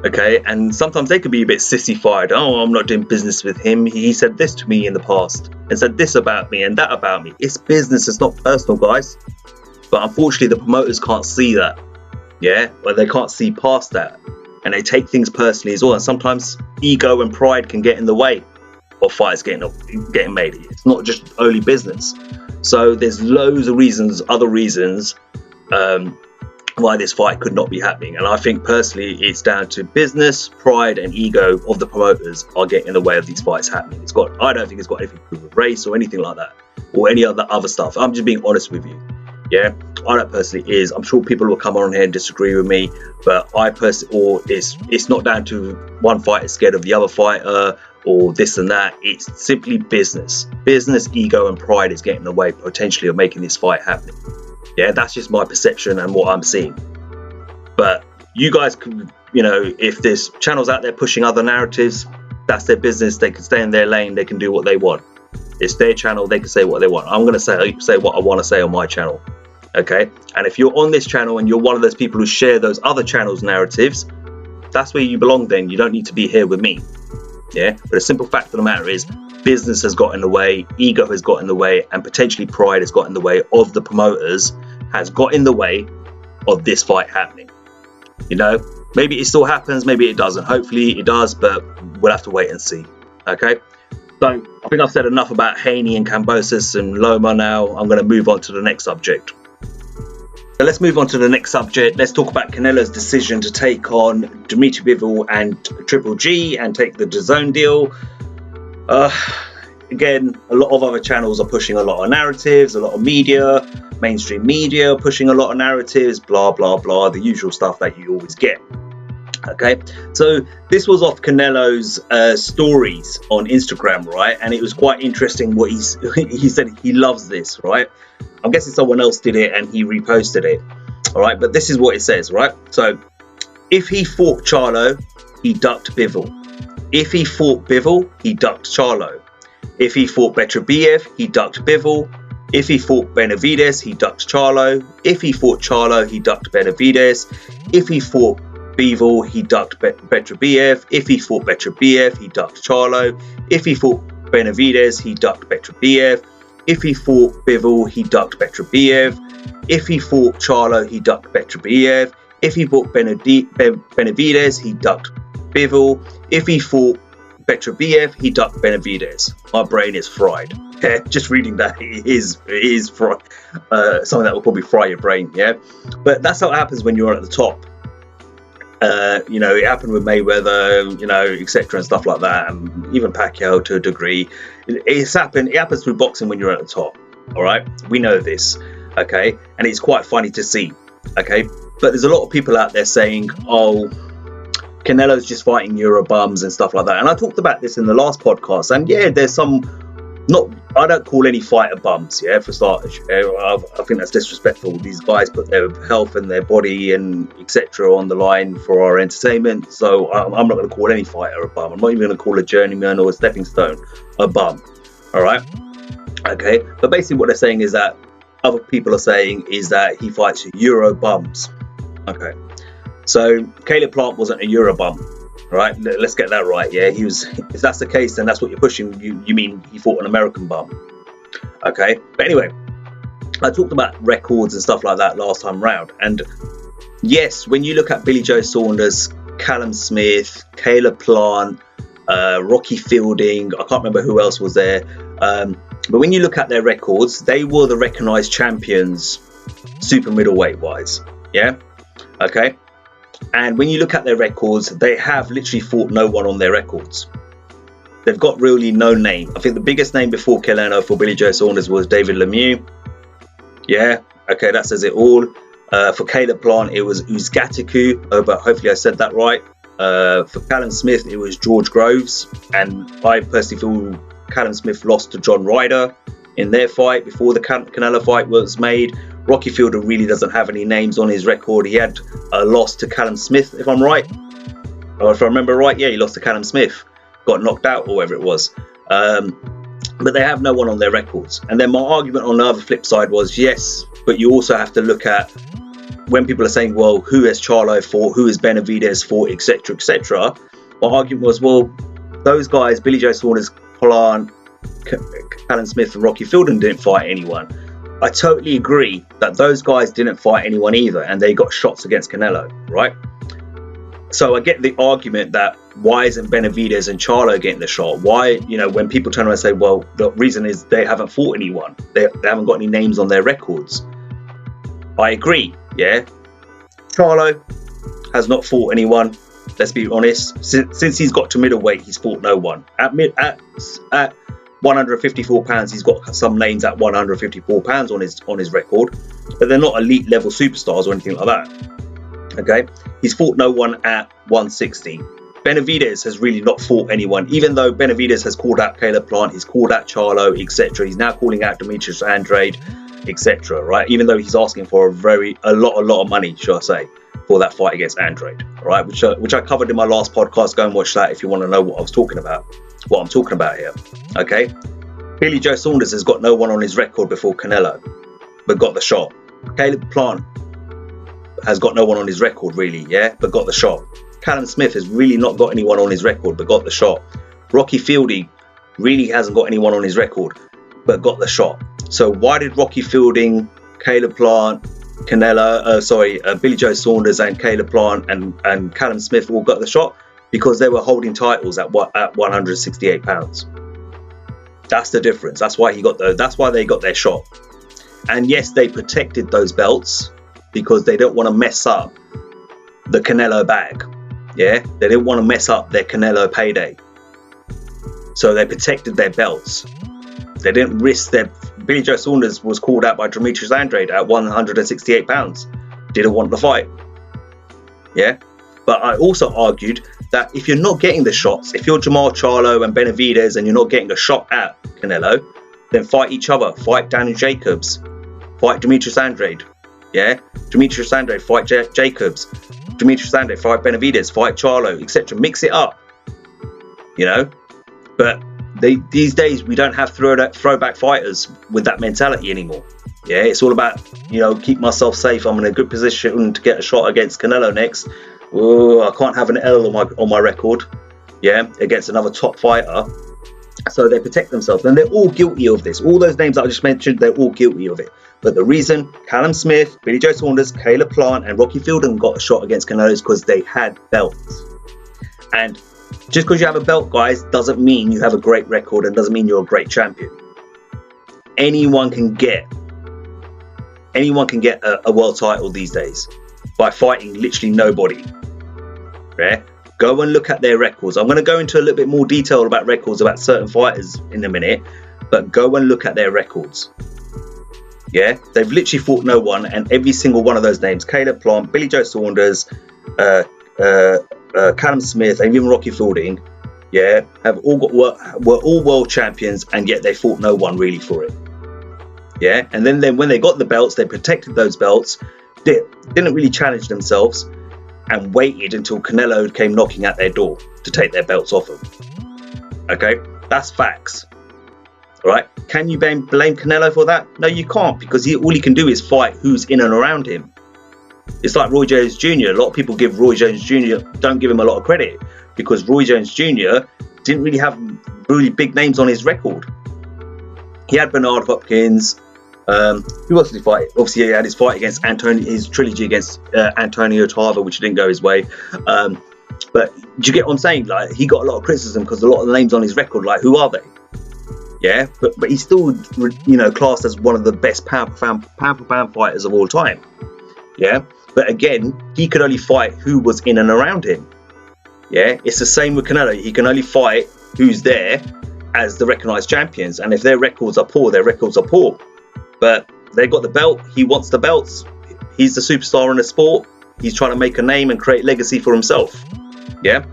Okay, and sometimes they could be a bit sissified. Oh, I'm not doing business with him. He said this to me in the past and said this about me and that about me. It's business, it's not personal, guys. But unfortunately, the promoters can't see that. Yeah, well, they can't see past that. And they take things personally as well. And sometimes ego and pride can get in the way of fights getting made. It's not just only business. So there's loads of reasons, other reasons, why this fight could not be happening. And I think personally it's down to business, pride and ego of the promoters are getting in the way of these fights happening. I don't think it's got anything to do with race or anything like that or any other stuff. I'm just being honest with you. Yeah, I don't personally is. I'm sure people will come on here and disagree with me, but it's not down to one fighter scared of the other fighter or this and that. It's simply business, ego and pride is getting in the way potentially of making this fight happen. Yeah, that's just my perception and what I'm seeing. But you guys can, you know, if there's channels out there pushing other narratives, that's their business. They can stay in their lane. They can do what they want. It's their channel. They can say what they want. I'm going to say what I want to say on my channel. Okay. And if you're on this channel and you're one of those people who share those other channels' narratives, that's where you belong then. You don't need to be here with me. Yeah. But the simple fact of the matter is, business has got in the way, ego has got in the way, and potentially pride has got in the way of the promoters, has got in the way of this fight happening. You know, Maybe it still happens, maybe it doesn't. Hopefully it does, but we'll have to wait and see. Okay, so I think I've said enough about Haney and Kambosos and Loma now. I'm going to move on to the next subject. So let's move on to the next subject. Let's talk about Canelo's decision to take on Dimtry Bivol and Btrp and take the DAZN deal. Again, a lot of other channels are pushing a lot of narratives, a lot of media, mainstream media pushing a lot of narratives, blah, blah, blah, the usual stuff that you always get. Okay, so this was off Canelo's stories on Instagram, right? And it was quite interesting what he said. He loves this, right? I'm guessing someone else did it and he reposted it. All right, but this is what it says, right? So if he fought Charlo, he ducked Bivol. If he fought Bivol, he ducked Charlo. If he fought Btrp, he ducked Bivol. If he fought Benavidez, he ducked Charlo. If he fought Charlo, he ducked Benavidez. If he fought Bivol, he ducked Btrp. If he fought Btrp, he ducked Charlo. If he fought Benavidez, he ducked Btrp. If he fought Bivol, he ducked Btrp. If he fought Charlo, he ducked Btrp. If he fought Benavidez, he ducked Bivol. If he fought Btrp, he ducked Benavidez. My brain is fried. Yeah, just reading that it is fried. Something that will probably fry your brain. Yeah, but that's how it happens when you're at the top. You know, it happened with Mayweather, you know, etc. and stuff like that, and even Pacquiao to a degree. It happens through boxing when you're at the top. All right, we know this, okay, and it's quite funny to see, okay. But there's a lot of people out there saying, "Oh, Canelo's just fighting Euro bums and stuff like that." And I talked about this in the last podcast, and yeah, there's some. I don't call any fighter bums, yeah, for starters. I think that's disrespectful. These guys put their health and their body and etc. on the line for our entertainment. So I'm not going to call any fighter a bum. I'm not even going to call a journeyman or a stepping stone a bum. All right, okay. But basically, what they're saying is that other people are saying is that he fights Euro bums. Okay, so Caleb Plant wasn't a Euro bum. Right, let's get that right. Yeah, he was. If that's the case, then that's what you're pushing. You mean he fought an American bum? Okay, but anyway, I talked about records and stuff like that last time round. And yes, when you look at Billy Joe Saunders, Callum Smith, Caleb Plant, Rocky Fielding, I can't remember who else was there. But when you look at their records, they were the recognised champions, super middleweight wise. Yeah, okay. And when you look at their records, they have literally fought no one on their records. They've got really no name. I think the biggest name before Canelo for Billy Joe Saunders was David Lemieux. Yeah, okay, that says it all. For Caleb Plant, it was Uzgatiku, but hopefully I said that right. For Callum Smith, it was George Groves. And I personally feel Callum Smith lost to John Ryder in their fight before the Canelo fight was made. Rocky Fielder really doesn't have any names on his record. He had a loss to Callum Smith, if I'm right. Or if I remember right, yeah, he lost to Callum Smith. Got knocked out or whatever it was. But they have no one on their records. And then my argument on the other flip side was, yes, but you also have to look at when people are saying, well, who has Charlo fought? Who has Benavidez fought? Etc., etc. My argument was, well, those guys, Billy Joe Saunders, Plant, Callum Smith and Rocky Fielding didn't fight anyone. I totally agree that those guys didn't fight anyone either, and they got shots against Canelo, right? So I get the argument that why isn't Benavidez and Charlo getting the shot? Why, you know, when people turn around and say, well, the reason is they haven't fought anyone. They haven't got any names on their records. I agree, yeah. Charlo has not fought anyone. Let's be honest. Since he's got to middleweight, he's fought no one. At 154 pounds, he's got some names at 154 pounds on his record, but they're not elite level superstars or anything like that. Okay, he's fought no one at 160. Benavidez has really not fought anyone, even though Benavidez has called out Caleb Plant, he's called out Charlo, etc. He's now calling out Demetrius Andrade, etc. Right, even though he's asking for a lot of money, should I say, for that fight against Andrade. Right, which I covered in my last podcast. Go and watch that if you want to know what I'm talking about here. Okay, Billy Joe Saunders has got no one on his record before Canelo, but got the shot. Caleb Plant has got no one on his record really, yeah, but got the shot. Callum Smith has really not got anyone on his record, but got the shot. Rocky Fielding really hasn't got anyone on his record, but got the shot. So why did Rocky Fielding, Caleb Plant, Billy Joe Saunders and Caleb Plant and Callum Smith all got the shot because they were holding titles at 168 pounds. That's the difference. That's why that's why they got their shot. And yes, they protected those belts because they don't want to mess up the Canelo bag. Yeah, they didn't want to mess up their Canelo payday. So they protected their belts. They didn't risk their... Billy Joe Saunders was called out by Demetrius Andrade at 168 pounds. Didn't want the fight. Yeah. But I also argued that if you're not getting the shots, if you're Jermall, Charlo and Benavidez and you're not getting a shot at Canelo, then fight each other. Fight Daniel Jacobs. Fight Demetrius Andrade. Yeah. Demetrius Andrade, fight Jacobs. Demetrius Andrade, fight Benavidez. Fight Charlo, etc. Mix it up. You know? But these days we don't have throwback fighters with that mentality anymore. Yeah, it's all about, you know, keep myself safe. I'm in a good position to get a shot against Canelo next. Oh, I can't have an L on my record. Yeah, against another top fighter. So they protect themselves, and they're all guilty of this. All those names that I just mentioned, they're all guilty of it. But the reason Callum Smith, Billy Joe Saunders, Caleb Plant, and Rocky Fielding got a shot against Canelo is because they had belts. And just because you have a belt, guys, doesn't mean you have a great record and doesn't mean you're a great champion. Anyone can get a world title these days by fighting literally nobody. Yeah? Go and look at their records. I'm going to go into a little bit more detail about records about certain fighters in a minute, but go and look at their records. Yeah, they've literally fought no one, and every single one of those names, Caleb Plant, Billy Joe Saunders, Callum Smith, and even Rocky Fielding, yeah, have all were all world champions, and yet they fought no one really for it. Yeah, and then when they got the belts, they protected those belts. They didn't really challenge themselves, and waited until Canelo came knocking at their door to take their belts off them. Okay, that's facts. All right, can you blame Canelo for that? No, you can't, because all he can do is fight who's in and around him. It's like Roy Jones Jr. A lot of people give Roy Jones Jr. don't give him a lot of credit because Roy Jones Jr. didn't really have really big names on his record. He had Bernard Hopkins. Who else did he fight? Obviously, he had his fight against his trilogy against Antonio Tarver, which didn't go his way. But do you get what I'm saying? Like, he got a lot of criticism because a lot of the names on his record, like, who are they? Yeah, but he's still, you know, classed as one of the best pound for pound fighters of all time. Yeah, but again, he could only fight who was in and around him. Yeah, it's the same with Canelo. He can only fight who's there as the recognised champions, and if their records are poor, their records are poor. But they got the belt. He wants the belts. He's the superstar in the sport. He's trying to make a name and create legacy for himself. Yeah,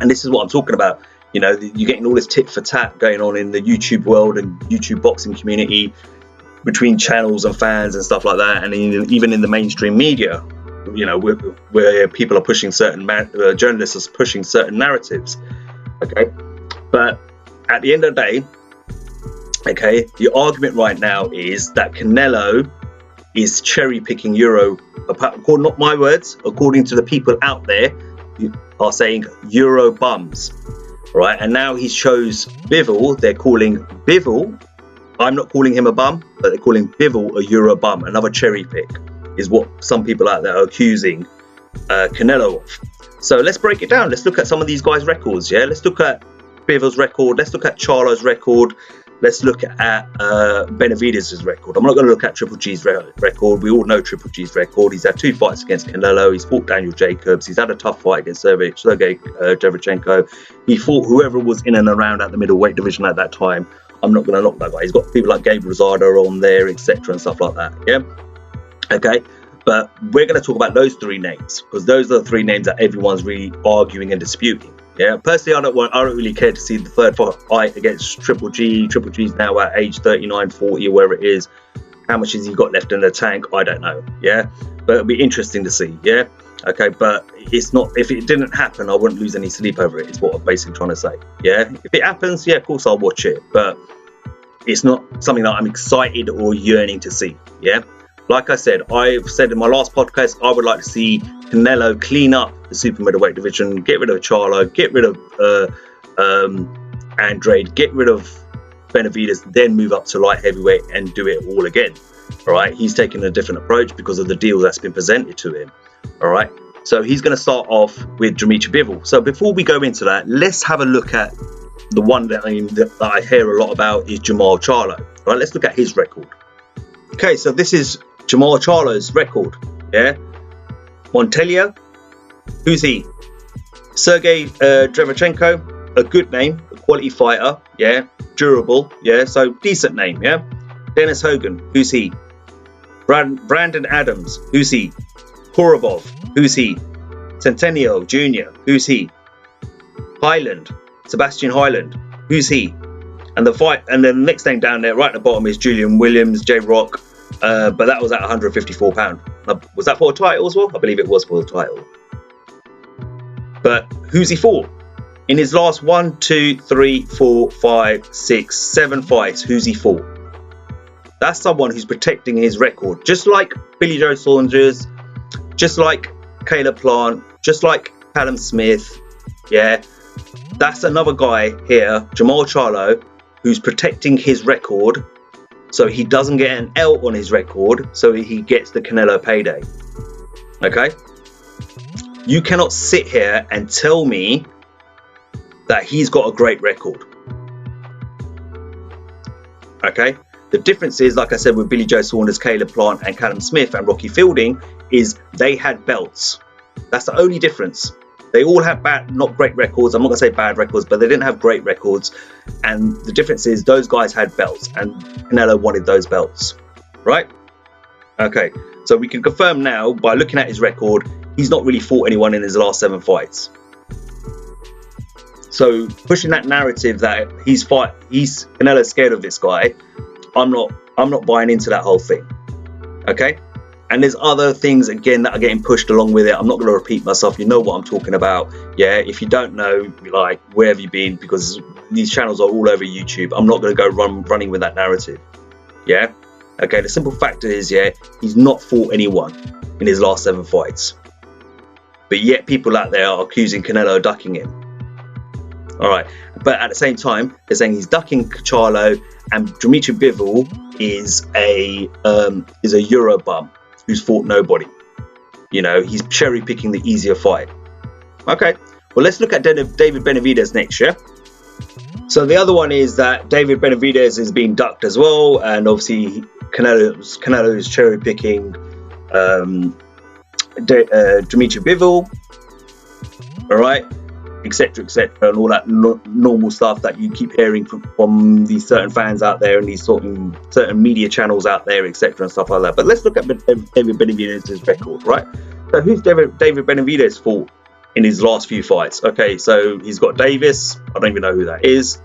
and this is what I'm talking about. You know, you're getting all this tit for tat going on in the YouTube world and YouTube boxing community between channels and fans and stuff like that, and even in the mainstream media, you know, where people are pushing certain journalists are pushing certain narratives. Okay, but at the end of the day, okay, the argument right now is that Canelo is cherry picking according, not my words, according to the people out there who are saying Euro bums. Right, and now he chose Bivol. They're calling Bivol, I'm not calling him a bum, but they're calling Bivol a Euro bum. Another cherry pick is what some people out there are accusing Canelo of. So let's break it down. Let's look at some of these guys' records. Yeah, let's look at Bivol's record. Let's look at Charlo's record. Let's look at Benavidez's record. I'm not going to look at Triple G's record. We all know Triple G's record. He's had 2 fights against Canelo. He's fought Daniel Jacobs. He's had a tough fight against Sergey Derevchenko. He fought whoever was in and around at the middleweight division at that time. I'm not going to knock that guy. He's got people like Gabe Rosado on there, etc. and stuff like that. Yeah. Okay. But we're going to talk about those 3 names because those are the 3 names that everyone's really arguing and disputing. Yeah, personally, I don't really care to see the 3rd fight against Triple G. Triple G's now at age 39, 40, or wherever it is. How much has he got left in the tank? I don't know. Yeah, but it'll be interesting to see. Yeah, okay, but it's not. If it didn't happen, I wouldn't lose any sleep over it. Is what I'm basically trying to say. Yeah, if it happens, yeah, of course I'll watch it, but it's not something that I'm excited or yearning to see. Yeah. Like I said, I've said in my last podcast, I would like to see Canelo clean up the super middleweight division, get rid of Charlo, get rid of Andrade, get rid of Benavidez, then move up to light heavyweight and do it all again. All right, he's taking a different approach because of the deal that's been presented to him. All right, so he's going to start off with Dimtry Bivol. So before we go into that, let's have a look at the one that I hear a lot about is Jermall Charlo. All right, let's look at his record. Okay, so this is Jermall Charlo's record. Yeah, Montelier, who's he? Sergey Drevchenko, a good name, a quality fighter. Yeah, durable. Yeah, so decent name. Yeah, Dennis Hogan, who's he? Brandon Adams, who's he? Korobov, who's he? Centennial Jr., who's he? Highland, Sebastian Highland, who's he? And the next name down there, right at the bottom, is Julian Williams, J Rock, but that was at £154. Was that for a title as well? I believe it was for the title. But who's he for? In his last 1, 2, 3, 4, 5, 6, 7 fights, who's he for? That's someone who's protecting his record, just like Billy Joe Saunders, just like Caleb Plant, just like Callum Smith. Yeah, that's another guy here, Jermall Charlo, who's protecting his record so he doesn't get an L on his record, so he gets the Canelo payday. Okay? You cannot sit here and tell me that he's got a great record. Okay? The difference is, like I said, with Billy Joe Saunders, Caleb Plant and Callum Smith and Rocky Fielding, is they had belts. That's the only difference. They all have not great records. I'm not going to say bad records, but they didn't have great records. And the difference is those guys had belts and Canelo wanted those belts. Right? Okay. So we can confirm now by looking at his record, he's not really fought anyone in his last 7 fights. So pushing that narrative that Canelo's scared of this guy, I'm not buying into that whole thing. Okay? And there's other things, again, that are getting pushed along with it. I'm not going to repeat myself. You know what I'm talking about. Yeah, if you don't know, like, where have you been? Because these channels are all over YouTube. I'm not going to go running with that narrative. Yeah? Okay, the simple fact is, yeah, he's not fought anyone in his last 7 fights. But yet people out there are accusing Canelo of ducking him. All right. But at the same time, they're saying he's ducking Charlo, and Dimtry Bivol is a Euro bum who's fought nobody. You know, he's cherry picking the easier fight. Okay, well, let's look at David Benavidez next, yeah? So the other one is that David Benavidez is being ducked as well, and obviously Canelo is cherry picking Dimtry Bivol. All right, etc., and all that normal stuff that you keep hearing from these certain fans out there and these certain media channels out there, etc., and stuff like that. But let's look at David Benavidez's record, right? So who's David Benavidez fought in his last few fights? Okay, so he's got Davis, I don't even know who that is.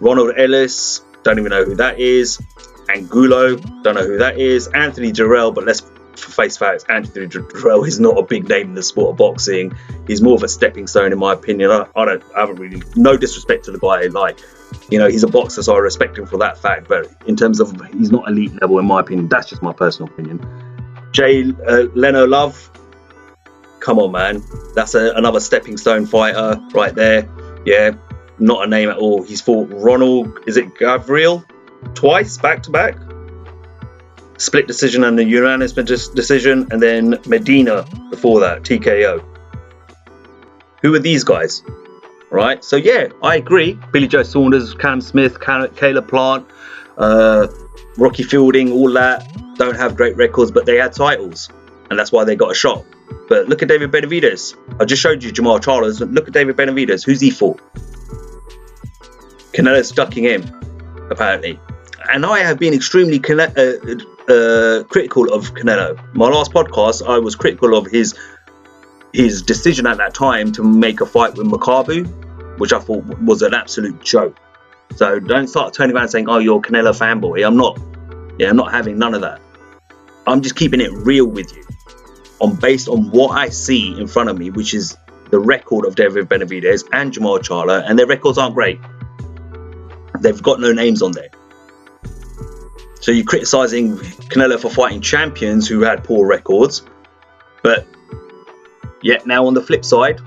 Ronald Ellis, don't even know who that is. Angulo, don't know who that is. Anthony Jarrell, but let's face facts, Anthony Jarrell is not a big name in the sport of boxing. He's more of a stepping stone, in my opinion. I haven't really, no disrespect to the guy, like, you know, he's a boxer, so I respect him for that fact, but in terms of, he's not elite level, in my opinion. That's just my personal opinion. Leno Love, come on, man, that's another stepping stone fighter right there. Yeah, not a name at all. He's fought Ronald, is it Gabriel, twice back to back, split decision and a unanimous decision, and then Medina before that, TKO. Who are these guys? Right, so yeah, I agree. Billy Joe Saunders, Cam Smith, Caleb Plant, Rocky Fielding, all that don't have great records, but they had titles, and that's why they got a shot. But look at David Benavidez. I just showed you Jermall Charlo. Look at David Benavidez. Who's he for? Canelo's ducking him, apparently. And I have been extremely critical of Canelo. My last podcast, I was critical of his decision at that time to make a fight with Makabu, which I thought was an absolute joke. So don't start turning around saying, "Oh, you're a Canelo fanboy." I'm not. Yeah, I'm not having none of that. I'm just keeping it real with you, based on what I see in front of me, which is the record of David Benavidez and Jermall Charlo, and their records aren't great. They've got no names on there. So you're criticising Canelo for fighting champions who had poor records, but yet now on the flip side,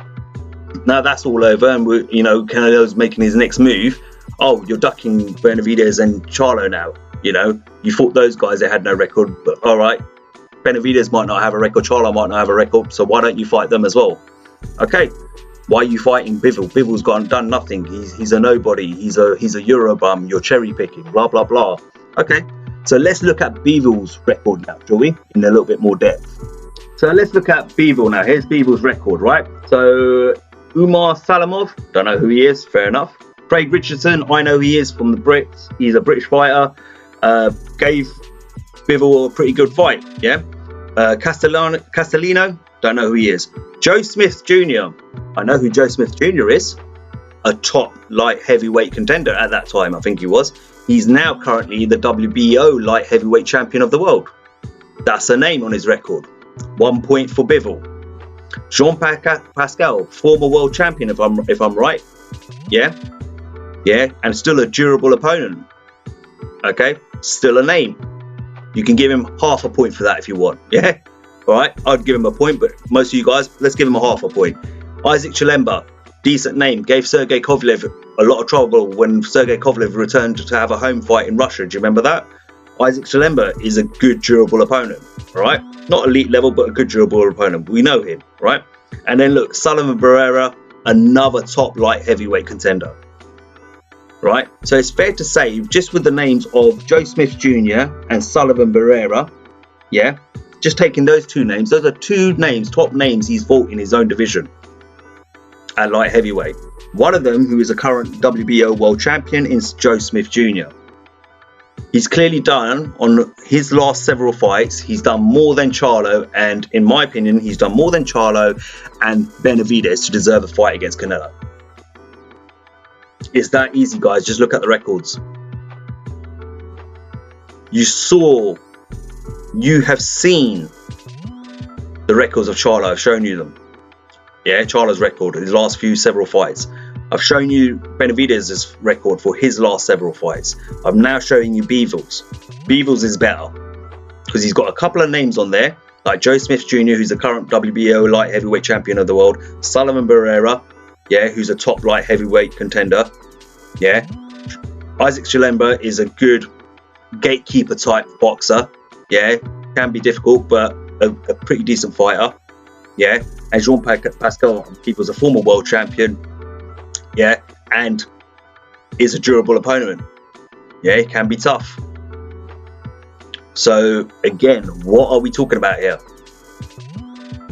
now that's all over, and Canelo's making his next move. Oh, you're ducking Benavidez and Charlo now. You know, you thought those guys, they had no record, but all right, Benavidez might not have a record, Charlo might not have a record, so why don't you fight them as well? Okay, why are you fighting Bivol? Bivol's done nothing. He's a nobody. He's a Eurobum. You're cherry picking. Blah blah blah. Okay, so let's look at Bivol's record now, shall we? In a little bit more depth. So let's look at Bivol now. Here's Bivol's record, right? So Umar Salamov, don't know who he is. Fair enough. Craig Richardson, I know he is from the Brits. He's a British fighter. Gave Bivol a pretty good fight. Yeah. Castellino, don't know who he is. Joe Smith Jr. I know who Joe Smith Jr. is. A top light heavyweight contender at that time, I think he was. He's now currently the WBO light heavyweight champion of the world. That's a name on his record. 1 point for Bivol. Jean Pascal, former world champion, if I'm right. Yeah, and still a durable opponent. Okay, still a name. You can give him half a point for that if you want. Yeah, all right. I'd give him a point, but most of you guys, let's give him a half a point. Isaac Chilemba, decent name. Gave Sergey Kovalev a lot of trouble when Sergey Kovalev returned to have a home fight in Russia. Do you remember that? Isaac Chilemba is a good durable opponent. All right, not elite level, but a good durable opponent. We know him, right? And then look, Sullivan Barrera, another top light heavyweight contender. Right, so it's fair to say, just with the names of Joe Smith Jr. and Sullivan Barrera, yeah, just taking those two names, those are two names, top names he's fought in his own division at light heavyweight. One of them, who is a current WBO world champion, is Joe Smith Jr. He's clearly done, on his last several fights, he's done more than Charlo, and in my opinion, he's done more than Charlo and Benavidez to deserve a fight against Canelo. It's that easy, guys. Just look at the records. You have seen the records of Charlo. I've shown you them. Yeah, Charlo's record, his last several fights. I've shown you Benavidez's record for his last several fights. I'm now showing you Bivol's. Bivol's is better because he's got a couple of names on there, like Joe Smith Jr., who's the current WBO light heavyweight champion of the world, Sullivan Barrera, yeah, who's a top light heavyweight contender. Yeah, Isaac Chilemba is a good gatekeeper type boxer. Yeah, can be difficult, but a pretty decent fighter. Yeah, and Jean Pascal, he was a former world champion. Yeah, and is a durable opponent. Yeah, he can be tough. So again, what are we talking about here?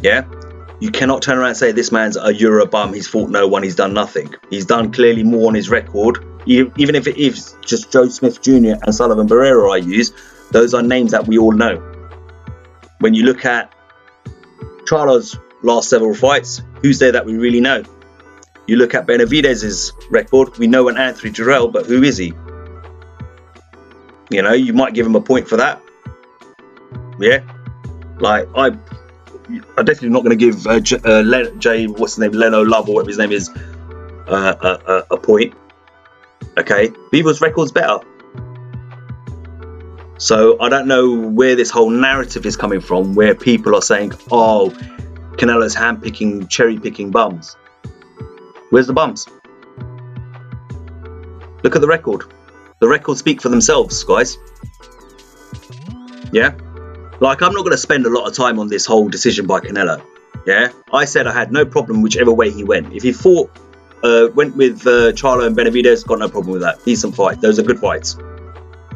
Yeah. You cannot turn around and say this man's a Eurobum, he's fought no one, he's done nothing. He's done clearly more on his record. Even if it is just Joe Smith Jr. and Sullivan Barrera I use, those are names that we all know. When you look at Charlo's last several fights, who's there that we really know? You look at Benavidez's record, we know an Anthony Jarrell, but who is he? You know, you might give him a point for that. Yeah, like I'm definitely not going to give Leno Love or whatever his name is a point. Okay, Bivol's record's better. So I don't know where this whole narrative is coming from, where people are saying, "Oh, Canelo's hand-picking, cherry-picking bums." Where's the bums? Look at the record. The records speak for themselves, guys. Yeah. Like, I'm not going to spend a lot of time on this whole decision by Canelo. Yeah, I said I had no problem whichever way he went. If he went with Charlo and Benavidez, got no problem with that. Decent fight. Those are good fights.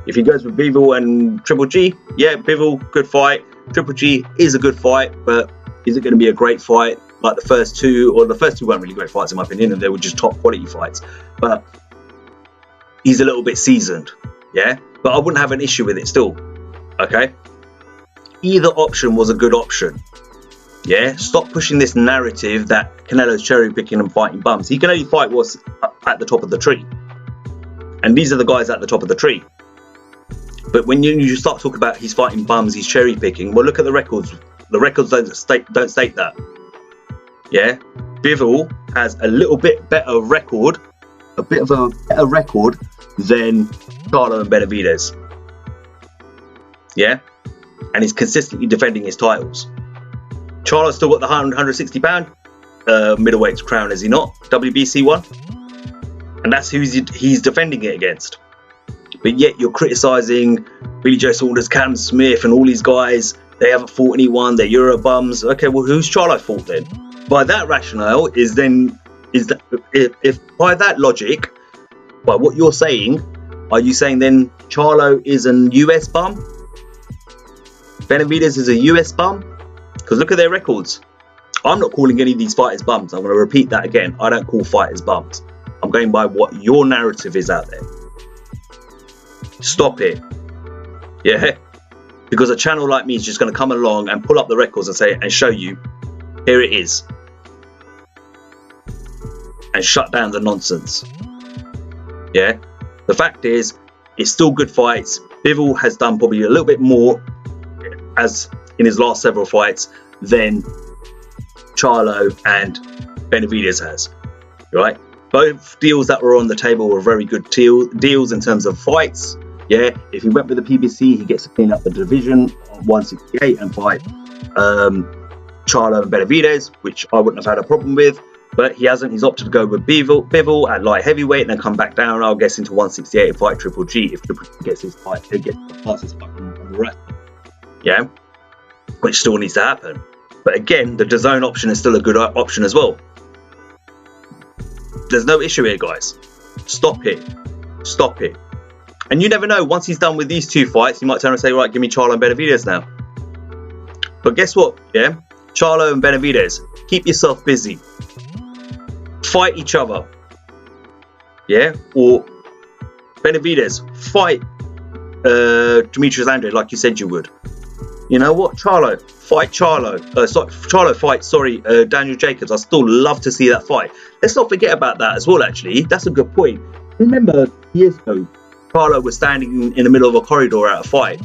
If he goes with Bivol and Triple G, yeah, Bivol, good fight. Triple G is a good fight, but is it going to be a great fight like the first two? Or the first two weren't really great fights in my opinion, and they were just top quality fights. But he's a little bit seasoned, yeah. But I wouldn't have an issue with it still. Okay. Either option was a good option. Yeah, stop pushing this narrative that Canelo's cherry picking and fighting bums. He can only fight what's at the top of the tree, and these are the guys at the top of the tree. But when you start talking about he's fighting bums, he's cherry picking, well, look at the records. The records don't state that. Yeah, Bivol has a little bit better record, a bit of a better record than Charlo and Benavidez. Yeah. And he's consistently defending his titles. Charlo's still got the 160 pound middleweight's crown, is he not? WBC one, and that's who he's defending it against. but yet you're criticising Billy Joe Saunders, Cam Smith, and all these guys. They haven't fought anyone. They're Euro bums. Okay, well, who's Charlo fought then? By that rationale, if by that logic, by what you're saying, are you saying then Charlo is an US bum? Benavidez is a US bum? Because look at their records. I'm not calling any of these fighters bums. I'm going to repeat that again. I don't call fighters bums. I'm going by what your narrative is out there. Stop it. Yeah? Because a channel like me is just going to come along and pull up the records and say and show you, here it is. And shut down the nonsense. Yeah? The fact is, it's still good fights. Bivol has done probably a little bit more as in his last several fights than Charlo and Benavidez has. Right? Both deals that were on the table were very good deals in terms of fights. Yeah, if he went with the PBC, he gets to clean up the division on 168 and fight Charlo and Benavidez, which I wouldn't have had a problem with. But he hasn't. He's opted to go with Bivol at light heavyweight and then come back down, I guess, into 168 and fight Triple G if Triple G gets his fight, he gets past his fight on the rest. Yeah, which still needs to happen. But again, the DAZN option is still a good option as well. There's no issue here, guys. Stop it. Stop it. And you never know, once he's done with these two fights, he might turn and say, right, give me Charlo and Benavidez now. But guess what? Yeah, Charlo and Benavidez, keep yourself busy. Fight each other. Yeah, or Benavidez, fight Demetrius Andrade like you said you would. You know what? Charlo, fight Charlo. Charlo fight, Daniel Jacobs. I still love to see that fight. Let's not forget about that as well, actually. That's a good point. Remember, years ago, Charlo was standing in the middle of a corridor at a fight,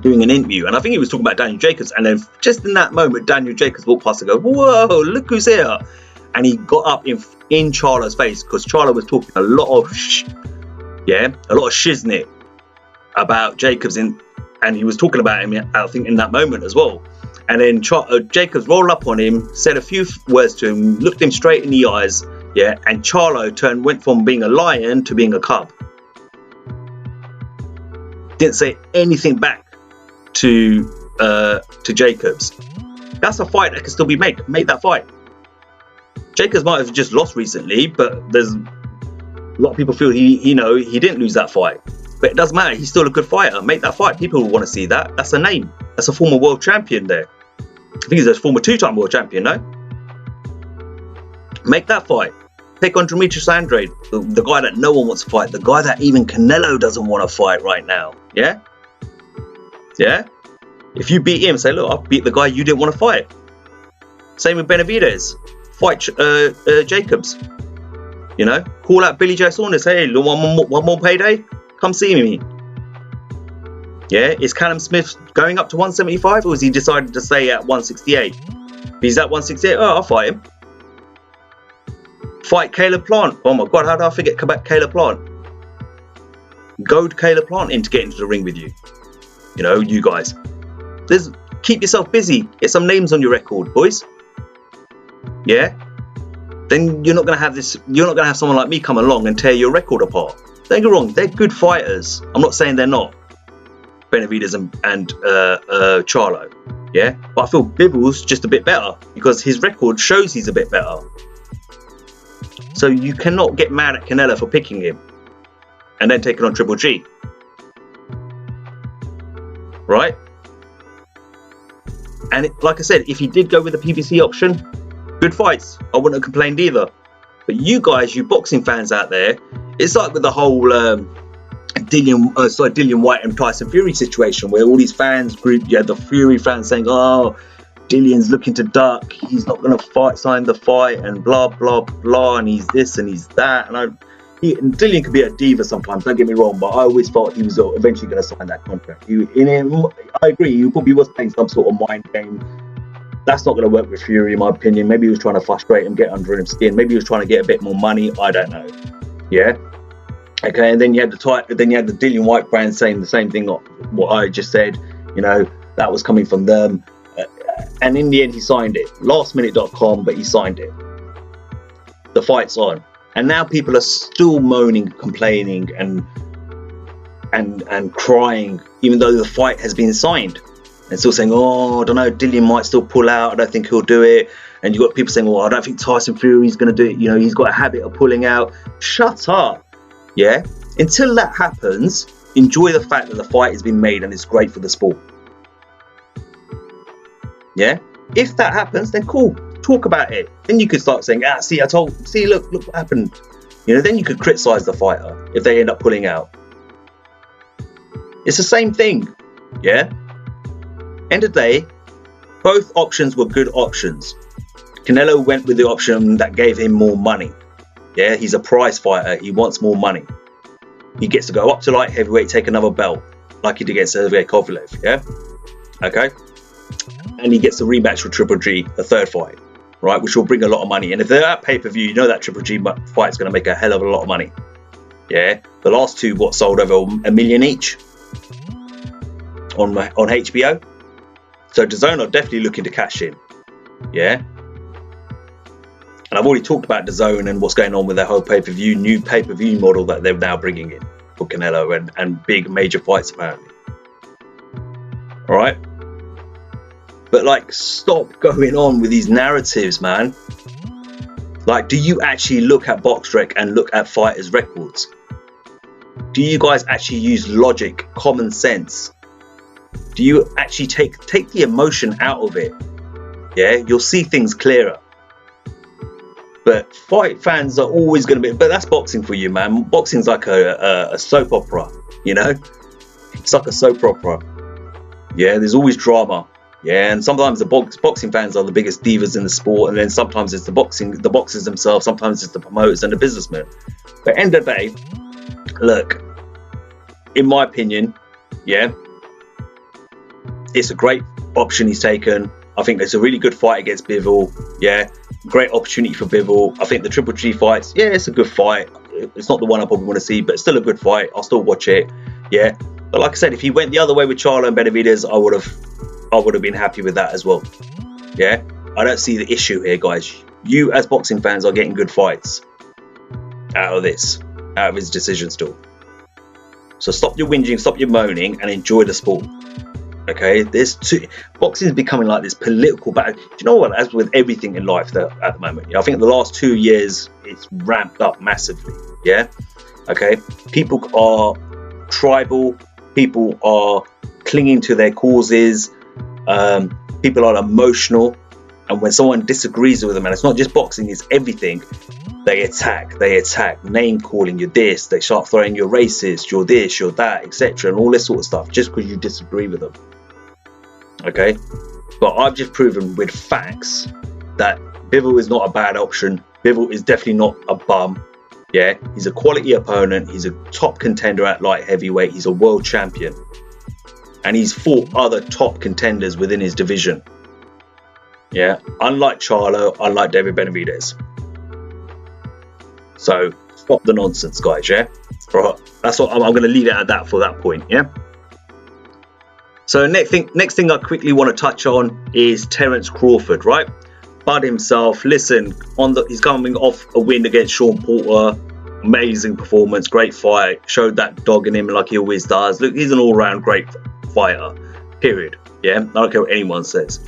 doing an interview. And I think he was talking about Daniel Jacobs. And then just in that moment, Daniel Jacobs walked past and go, whoa, look who's here. And he got up in Charlo's face because Charlo was talking a lot of shiznit about Jacobs and he was talking about him, I think, in that moment as well. And then Jacobs rolled up on him, said a few words to him, looked him straight in the eyes, yeah, and Charlo went from being a lion to being a cub. Didn't say anything back to Jacobs. That's a fight that can still be made. Make that fight. Jacobs might have just lost recently, but there's a lot of people feel he didn't lose that fight. But it doesn't matter. He's still a good fighter. Make that fight. People will want to see that. That's a name. That's a former world champion there. I think he's a former two-time world champion, no? Make that fight. Take on Demetrius Andrade, the guy that no one wants to fight, the guy that even Canelo doesn't want to fight right now. Yeah? Yeah? If you beat him, say, look, I beat the guy you didn't want to fight. Same with Benavidez. Fight Jacobs. You know? Call out Billy Joe Saunders. Hey, one more payday? Come see me. Yeah? Is Callum Smith going up to 175 or has he decided to stay at 168? If he's at 168, I'll fight him. Fight Caleb Plant. Oh my God, how did I forget about Caleb Plant? Goad Caleb Plant in to get into the ring with you. You know, you guys. Keep yourself busy. Get some names on your record, boys. Yeah? Then you're not going to have someone like me come along and tear your record apart. Don't get me wrong, they're good fighters. I'm not saying they're not. Benavidez and Charlo. Yeah? But I feel Bivol's just a bit better because his record shows he's a bit better. So you cannot get mad at Canelo for picking him and then taking on Triple G. Right? And like I said, if he did go with the PBC option, good fights. I wouldn't have complained either. But you guys, you boxing fans out there, it's like with the whole Dillian White and Tyson Fury situation where all these fans group, you had the Fury fans saying, oh, Dillian's looking to duck, he's not going to sign the fight and blah, blah, blah, and he's this and he's that. And Dillian could be a diva sometimes, don't get me wrong, but I always thought he was eventually going to sign that contract. I agree, he probably was playing some sort of mind game. That's not going to work with Fury, in my opinion. Maybe he was trying to frustrate him, get under his skin. Maybe he was trying to get a bit more money. I don't know. Yeah. Okay. And then you had the Dillian White brand saying the same thing. What I just said. You know, that was coming from them. And in the end, he signed it. Lastminute.com, but he signed it. The fight's on, and now people are still moaning, complaining, and and crying, even though the fight has been signed, and still saying, oh, I don't know, Dillian might still pull out, I don't think he'll do it. And you've got people saying, well, I don't think Tyson Fury's going to do it, you know, he's got a habit of pulling out. Shut up. Yeah, until that happens, enjoy the fact that the fight has been made and it's great for the sport. Yeah, if that happens, then cool, talk about it. Then you could start saying, look what happened. You know, then you could criticize the fighter if they end up pulling out. It's the same thing. Yeah, end of the day, both options were good options. Canelo went with the option that gave him more money. Yeah, he's a prize fighter, he wants more money. He gets to go up to light heavyweight, take another belt, like he did against Sergey Kovalev. Yeah, okay. And he gets the rematch with Triple G, the third fight, right, which will bring a lot of money. And if they're at pay-per-view, you know that Triple G fight's going to make a hell of a lot of money. Yeah, the last two sold over $1 million each on HBO. So DAZN are definitely looking to cash in. Yeah. And I've already talked about DAZN and what's going on with their whole new pay-per-view model that they're now bringing in for Canelo and big major fights apparently. All right. But like, stop going on with these narratives, man. Like, do you actually look at BoxRec and look at fighters' records? Do you guys actually use logic, common sense? Do you actually take the emotion out of it? Yeah, you'll see things clearer. But fight fans are always going to be... But that's boxing for you, man. Boxing's like a soap opera, you know? It's like a soap opera. Yeah, there's always drama. Yeah, and sometimes the boxing fans are the biggest divas in the sport, and then sometimes it's the boxers themselves, sometimes it's the promoters and the businessmen. But end of the day, look, in my opinion, yeah, it's a great option he's taken. I think it's a really good fight against Bivol. Yeah, great opportunity for Bivol. I think the Triple G fights, yeah, it's a good fight. It's not the one I probably want to see, but it's still a good fight. I'll still watch it. Yeah, but like I said, if he went the other way with Charlo and Benavidez, I would have been happy with that as well. Yeah, I don't see the issue here, guys. You as boxing fans are getting good fights out of his decision still. So stop your whinging, stop your moaning, and enjoy the sport. Okay, boxing is becoming like this political battle. Do you know what? As with everything in life at the moment, I think the last 2 years it's ramped up massively. Yeah, okay. People are tribal. People are clinging to their causes. People are emotional, and when someone disagrees with them, and it's not just boxing, it's everything, they attack, name calling, you're this, they start throwing you're racist, you're this, you're that, etc., and all this sort of stuff just because you disagree with them. Okay, but I've just proven with facts that Bivol is not a bad option. Bivol is definitely not a bum. Yeah, he's a quality opponent, he's a top contender at light heavyweight, he's a world champion. And he's fought other top contenders within his division. Yeah, unlike Charlo, unlike David Benavidez. So stop the nonsense, guys. Yeah, right. That's what I'm going to leave it at that for that point. Yeah. So next thing I quickly want to touch on is Terence Crawford. Right, Bud himself. Listen, he's coming off a win against Sean Porter. Amazing performance, great fight. Showed that dog in him like he always does. Look, he's an all-round great fighter, period. Yeah, I don't care what anyone says.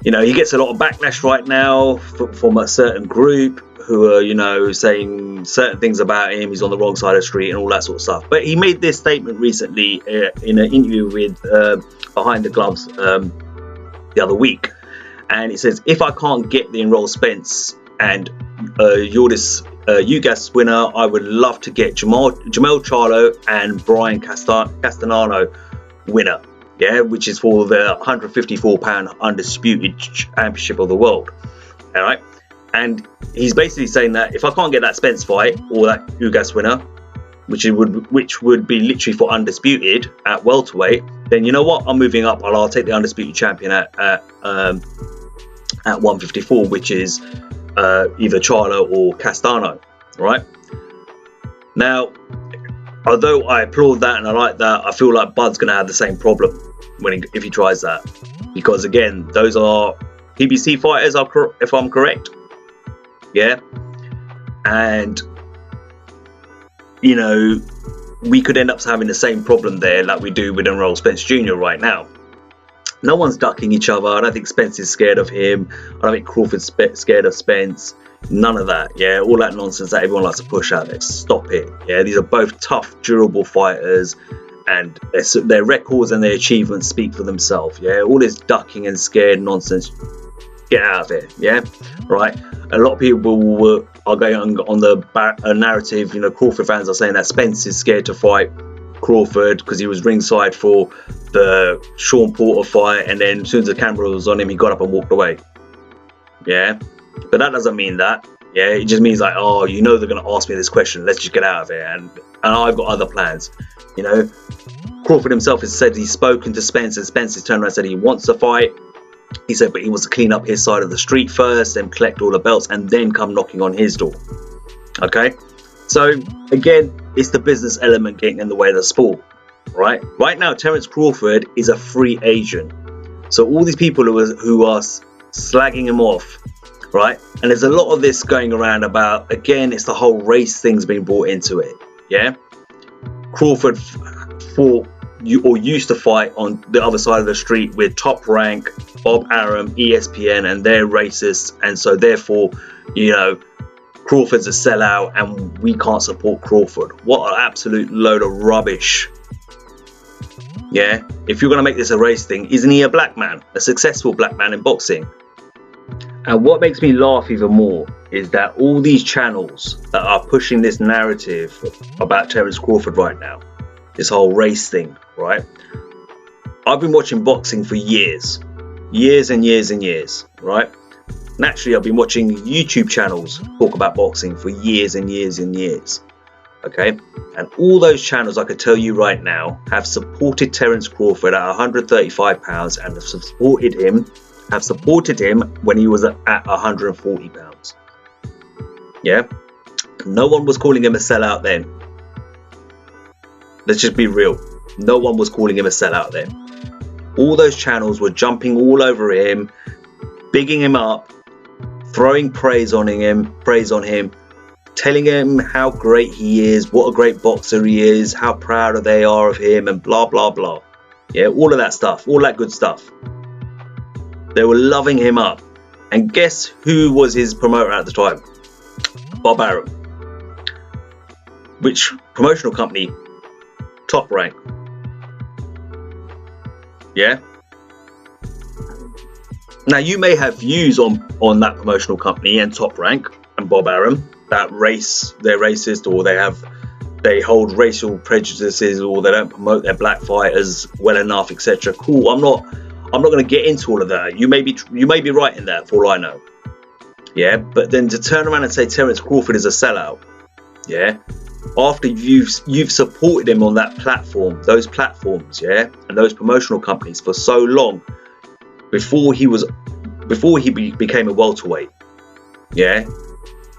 You know, he gets a lot of backlash right now from a certain group who are, you know, saying certain things about him. He's on the wrong side of the street and all that sort of stuff. But he made this statement recently in an interview with Behind the Gloves the other week, and he says, if I can't get the Enroll Spence and UGAS winner, I would love to get Jermall Charlo and Brian Castellano winner, yeah, which is for the 154-pound undisputed championship of the world. All right, and he's basically saying that if I can't get that Spence fight or that UGAS winner, which would be literally for undisputed at welterweight, then you know what, I'm moving up and I'll take the undisputed champion at 154, which is either Charlo or Castano. Right now, although I applaud that and I like that, I feel like Bud's going to have the same problem if he tries that, because again, those are PBC fighters, if I'm correct. Yeah, and you know, we could end up having the same problem there like we do with Errol Spence Jr. right now. No one's ducking each other. I don't think Spence is scared of him. I don't think Crawford's scared of Spence. None of that. Yeah, all that nonsense that everyone likes to push out there. Stop it. Yeah, these are both tough, durable fighters, and their records and their achievements speak for themselves. Yeah, all this ducking and scared nonsense, get out of here. Yeah, right. A lot of people are going on the narrative. You know, Crawford fans are saying that Spence is scared to fight Crawford because he was ringside for the Sean Porter fight, and then as soon as the camera was on him, he got up and walked away. Yeah, but that doesn't mean that. Yeah, it just means like, oh, you know they're going to ask me this question, let's just get out of here, and I've got other plans. You know, Crawford himself has said he's spoken to Spence, and Spence has turned around and said he wants to fight. He said, but he wants to clean up his side of the street first, then collect all the belts, and then come knocking on his door. Okay, so again, it's the business element getting in the way of the sport, right? Right now, Terence Crawford is a free agent. So all these people who are slagging him off, right? And there's a lot of this going around about, again, it's the whole race thing's been brought into it, yeah? Crawford fought or used to fight on the other side of the street with Top Rank, Bob Arum, ESPN, and they're racists, and so therefore, you know, Crawford's a sellout and we can't support Crawford. What an absolute load of rubbish. Yeah, if you're going to make this a race thing, isn't he a black man, a successful black man in boxing? And what makes me laugh even more is that all these channels that are pushing this narrative about Terence Crawford right now, this whole race thing, right? I've been watching boxing for years and years and years, right? Naturally, I've been watching YouTube channels talk about boxing for years and years and years, okay? And all those channels, I could tell you right now, have supported Terence Crawford at 135 pounds and have supported him when he was at 140 pounds. Yeah? No one was calling him a sellout then. Let's just be real. No one was calling him a sellout then. All those channels were jumping all over him, bigging him up, throwing praise on him, telling him how great he is, what a great boxer he is, how proud they are of him, and blah, blah, blah. Yeah, all of that stuff, all that good stuff. They were loving him up. And guess who was his promoter at the time? Bob Arum. Which promotional company? Top Rank. Yeah? Now, you may have views on that promotional company and Top Rank and Bob Arum, that they're racist, or they hold racial prejudices, or they don't promote their black fighters well enough, etc. Cool. I'm not going to get into all of that. You may be right in that, for all I know. Yeah, but then to turn around and say Terence Crawford is a sellout, yeah, after you've supported him on that platform, those platforms, yeah, and those promotional companies for so long, before he became a welterweight, yeah,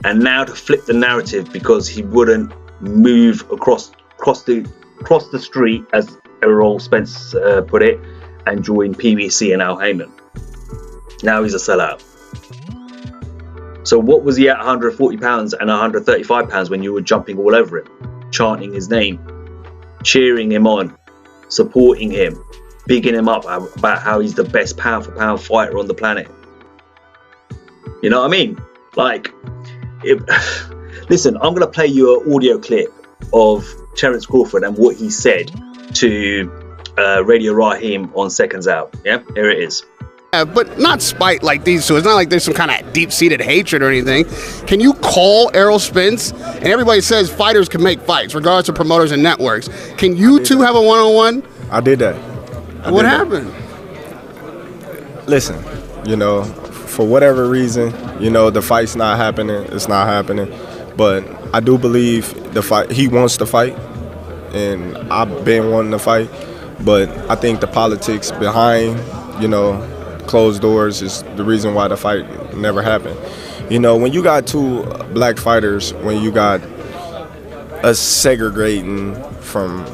and now to flip the narrative because he wouldn't move across the street, as Errol Spence put it, and join PBC and Al Haymon. Now he's a sellout. So what was he at 140 pounds and 135 pounds when you were jumping all over him, chanting his name, cheering him on, supporting him, bigging him up about how he's the best pound for pound fighter on the planet? You know what I mean? Like, listen, I'm going to play you an audio clip of Terence Crawford and what he said to Radio Raheem on Seconds Out. Yeah, here it is. But not spite like these two. It's not like there's some kind of deep-seated hatred or anything. Can you call Errol Spence? And everybody says fighters can make fights, regardless of promoters and networks. Can you two have a one-on-one? I did that. What happened? Listen, you know, for whatever reason, you know, the fight's not happening. It's not happening. But I do believe the fight. He wants to fight, and I've been wanting to fight. But I think the politics behind, you know, closed doors is the reason why the fight never happened. You know, when you got two black fighters, when you got us segregating from,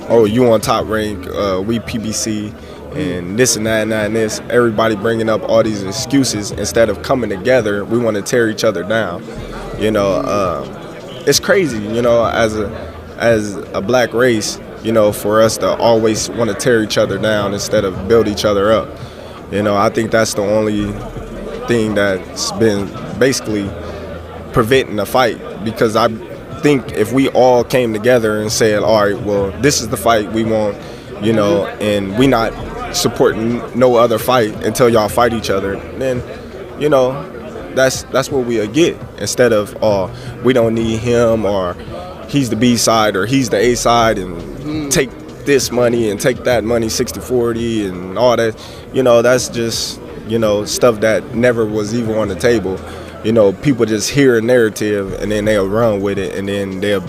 oh, you on Top Rank, we PBC, and this and that and that and this, everybody bringing up all these excuses instead of coming together, we want to tear each other down. You know, it's crazy, you know, as as a black race, you know, for us to always want to tear each other down instead of build each other up. You know, I think that's the only thing that's been basically preventing a fight, because I think if we all came together and said, all right, well, this is the fight we want, you know, and we not supporting no other fight until y'all fight each other, then, you know, that's what we'll get, instead of, oh, we don't need him, or he's the B side or he's the A side, and take this money and take that money 60-40 and all that. You know, that's just, you know, stuff that never was even on the table. You know, people just hear a narrative and then they'll run with it, and then they'll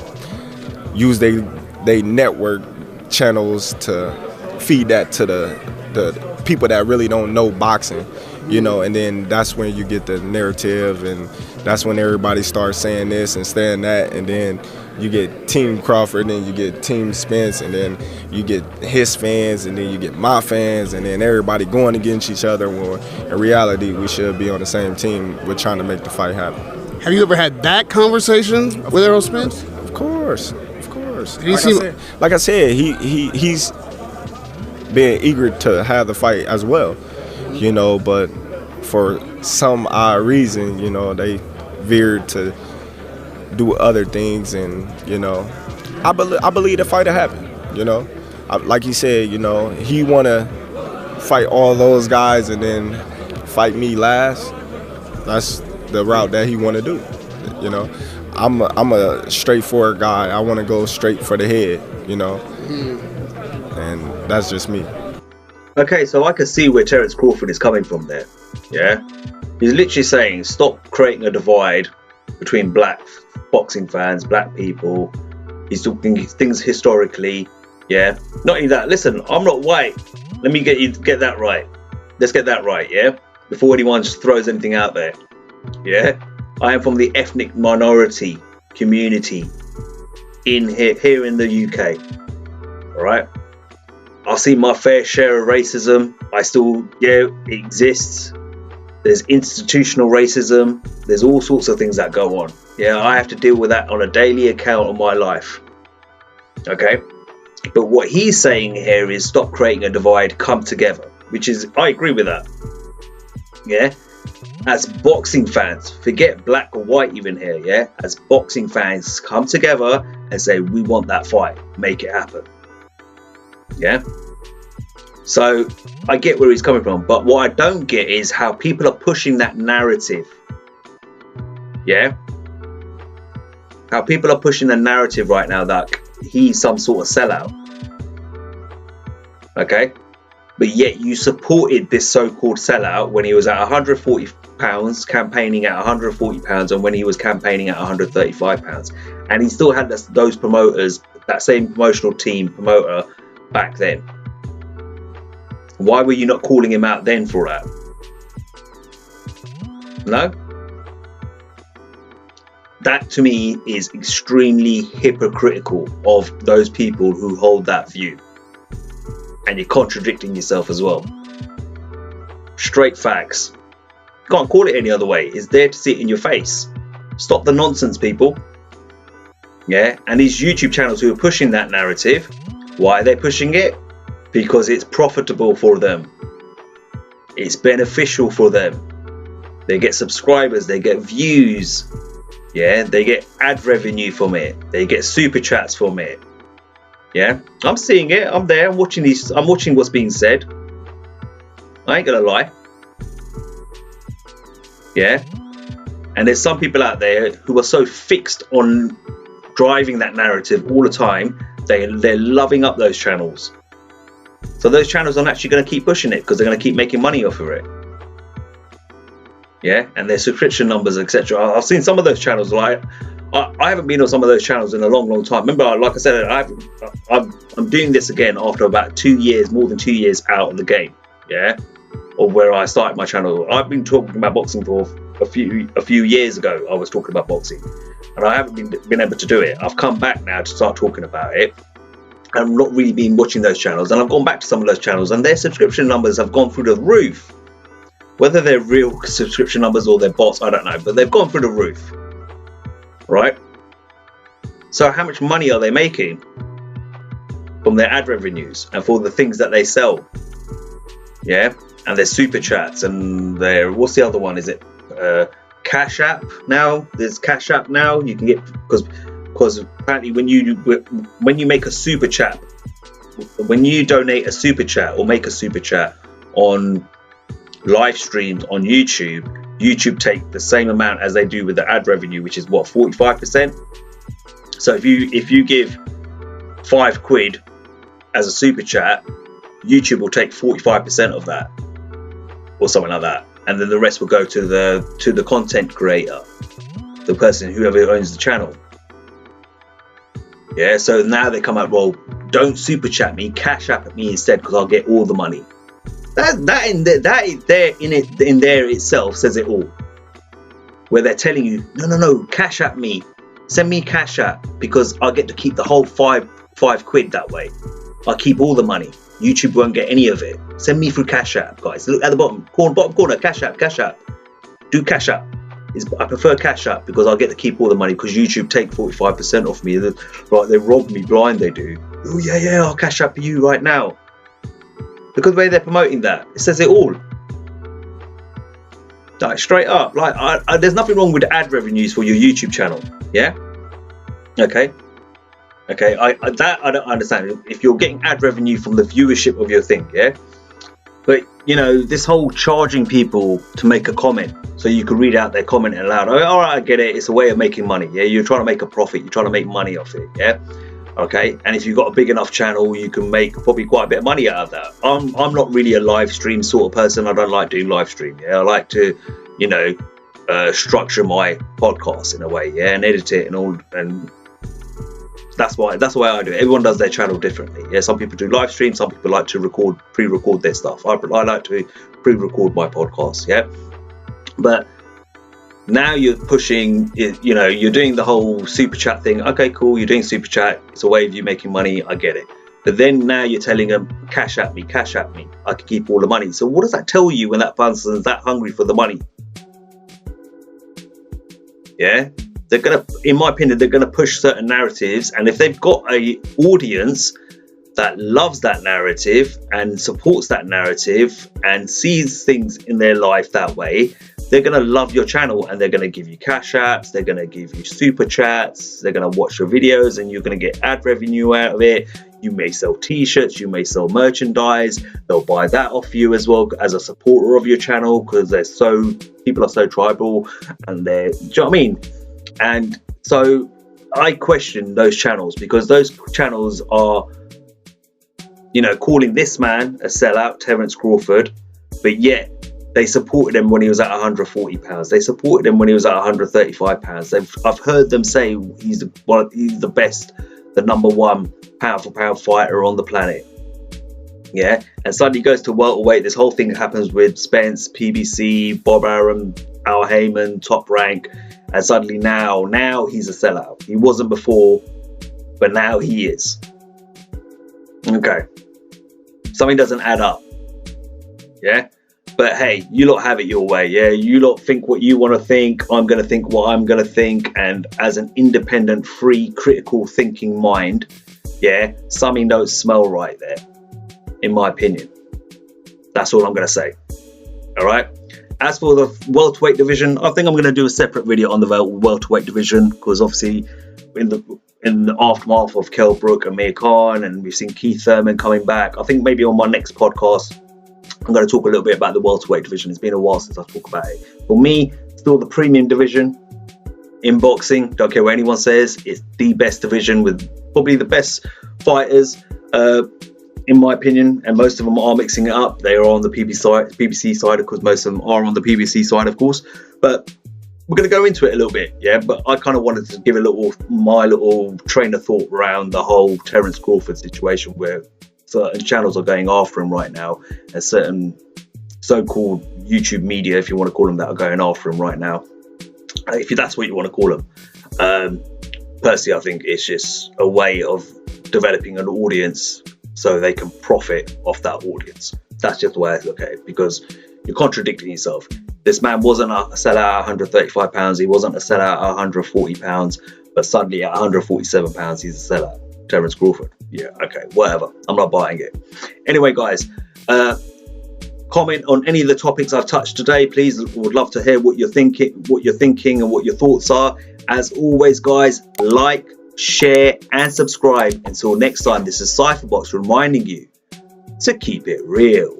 use they network channels to feed that to the people that really don't know boxing, you know, and then that's when you get the narrative, and that's when everybody starts saying this and saying that, and then you get Team Crawford, and you get Team Spence, and then you get his fans, and then you get my fans, and then everybody going against each other. Well, in reality, we should be on the same team. We're trying to make the fight happen. Have you ever had that conversation with Errol Spence? Of course, of course. Like I said, he's been eager to have the fight as well, you know, but for some odd reason, you know, they veered to do other things, and, you know, I believe the fight will happen, you know. Like he said, you know, he want to fight all those guys and then fight me last. That's the route that he want to do, you know. I'm a straightforward guy. I want to go straight for the head, you know, and that's just me. Okay, so I can see where Terence Crawford is coming from there, yeah? He's literally saying, stop creating a divide between black boxing fans, black people. He's talking things historically, yeah? Not only that, listen, I'm not white. Let me get that right. Let's get that right, yeah? Before anyone just throws anything out there, yeah? I am from the ethnic minority community in here in the UK, all right? I've seen my fair share of racism. It exists. There's institutional racism. There's all sorts of things that go on. Yeah, I have to deal with that on a daily account of my life. Okay? But what he's saying here is stop creating a divide, come together. Which is, I agree with that. Yeah? As boxing fans, forget black or white even here, yeah? As boxing fans, come together and say, we want that fight. Make it happen. Yeah? So I get where he's coming from, but what I don't get is how people are pushing that narrative. Yeah? How people are pushing the narrative right now that he's some sort of sellout. Okay? But yet you supported this so-called sellout when he was at 140 pounds, campaigning at 140 pounds, and when he was campaigning at 135 pounds. And he still had those promoters, that same promotional team promoter back then. Why were you not calling him out then for that? No? That to me is extremely hypocritical of those people who hold that view. And you're contradicting yourself as well. Straight facts. Can't call it any other way. It's there to see it in your face. Stop the nonsense, people. Yeah? And these YouTube channels who are pushing that narrative, why are they pushing it? Because it's profitable for them. It's beneficial for them. They get subscribers, they get views. Yeah, they get ad revenue from it. They get super chats from it. Yeah, I'm seeing it. I'm there. I'm watching these. I'm watching what's being said. I ain't gonna lie. Yeah, and there's some people out there who are so fixed on driving that narrative all the time. They're loving up those channels. So those channels aren't actually going to keep pushing it because they're going to keep making money off of it. Yeah, and their subscription numbers, etc. I've seen some of those channels. Like I haven't been on some of those channels in a long time. Remember, like I said, I'm doing this again after about 2 years, more than 2 years out of the game. Yeah, or where I started my channel. I've been talking about boxing for a few years ago. I was talking about boxing, and I haven't been able to do it. I've come back now to start talking about it. I've not really been watching those channels, and I've gone back to some of those channels, and their subscription numbers have gone through the roof. Whether they're real subscription numbers or they're bots, I don't know, but they've gone through the roof. Right? So how much money are they making from their ad revenues and for the things that they sell? Yeah, and their super chats and their, what's the other one? Is it Cash App now? There's Cash App now. You can get, because apparently when you make a super chat, when you donate a super chat or make a super chat on live streams on YouTube take the same amount as they do with the ad revenue, which is what, 45%. So if you give £5 as a super chat, YouTube will take 45% of that, or something like that, and then the rest will go to the content creator, the person, whoever owns the channel. Yeah, so now they come out, well, don't super chat me, cash app at me instead, because I'll get all the money. That in there itself says it all. Where they're telling you, no, cash app me, send me cash app, because I'll get to keep the whole £5 that way. I'll keep all the money. YouTube won't get any of it. Send me through Cash App, guys. Look at the bottom corner, Cash App. Do Cash App. I prefer Cash App because I'll get to keep all the money, because YouTube take 45% off me. Right, they rob me blind, they do. Oh yeah, I'll Cash App you right now. Because the way they're promoting that, it says it all. Like, straight up. Like, there's nothing wrong with ad revenues for your YouTube channel. Yeah? Okay, I don't understand. If you're getting ad revenue from the viewership of your thing, yeah. But this whole charging people to make a comment so you can read out their comment aloud. All right, I get it. It's a way of making money. Yeah, you're trying to make a profit. You're trying to make money off it. Yeah. Okay. And if you've got a big enough channel, you can make probably quite a bit of money out of that. I'm not really a live stream sort of person. I don't like doing live stream. Yeah, I like to, structure my podcast in a way. Yeah, and edit it and all and. That's the way I do it. Everyone does their channel differently. Yeah, some people do live streams. Some people like to pre-record their stuff. I like to pre-record my podcast. Yeah, but now you're pushing. You're doing the whole super chat thing. Okay, cool. You're doing super chat. It's a way of you making money. I get it. But then now you're telling them, cash at me. I can keep all the money. So what does that tell you when that person's that hungry for the money? Yeah. They're gonna, in my opinion, they're gonna push certain narratives, and if they've got a audience that loves that narrative and supports that narrative and sees things in their life that way, they're gonna love your channel and they're gonna give you cash apps, they're gonna give you super chats, they're gonna watch your videos, and you're gonna get ad revenue out of it. You may sell t-shirts, you may sell merchandise. They'll buy that off you as well as a supporter of your channel, because people are so tribal, and do you know what I mean? And so I question those channels, because those channels are, calling this man a sellout, Terence Crawford, but yet they supported him when he was at £140. They supported him when he was at £135. I've heard them say he's the best, the number one pound for pound fighter on the planet. Yeah, and suddenly he goes to welterweight. This whole thing happens with Spence, PBC, Bob Arum, Al Haymon, Top Rank. And suddenly now he's a sellout. He wasn't before, but now he is. Okay. Something doesn't add up. Yeah? But hey, you lot have it your way. Yeah? You lot think what you want to think. I'm going to think what I'm going to think. And as an independent, free, critical thinking mind, yeah, something don't smell right there, in my opinion. That's all I'm going to say. All right? As for the welterweight division, I think I'm going to do a separate video on the welterweight division, because obviously in the aftermath of Kell Brook and Amir Khan, and we've seen Keith Thurman coming back, I think maybe on my next podcast I'm going to talk a little bit about the welterweight division. It's been a while since I talked about it. For me, still the premium division in boxing. Don't care what anyone says. It's the best division with probably the best fighters, in my opinion, and most of them are mixing it up. They are on the PBC side, because most of them are on the PBC side, of course. But we're going to go into it a little bit, yeah. But I kind of wanted to give my little train of thought around the whole Terence Crawford situation, where certain channels are going after him right now, and certain so-called YouTube media, if you want to call them that, are going after him right now. If that's what you want to call them. Personally, I think it's just a way of developing an audience so they can profit off that audience. That's just the way I look at it, because you're contradicting yourself. This man wasn't a sellout at £135. He wasn't a sellout at £140. but suddenly at 147 pounds, he's a sellout. Terence Crawford. Yeah, okay, whatever. I'm not buying it. Anyway, guys, comment on any of the topics I've touched today, please. Would love to hear what you're thinking, and what your thoughts are. As always, guys, like, share, and subscribe. Until next time, this is Cypherbox reminding you to keep it real.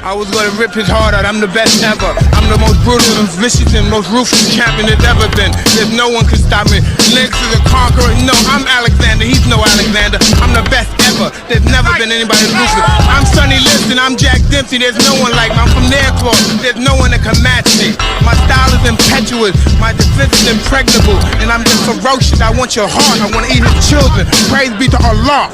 I was gonna rip his heart out, I'm the best ever. I'm the most brutal and vicious and most ruthless champion there's ever been. There's no one can stop me. Lynx is a conqueror, no, I'm Alexander, he's no Alexander. I'm the best ever, there's never been anybody ruthless. I'm Sonny Liston, I'm Jack Dempsey, there's no one like me. I'm from their claw, there's no one that can match me. My style is impetuous, my defense is impregnable, and I'm just ferocious. I want your heart, I wanna eat his children. Praise be to Allah.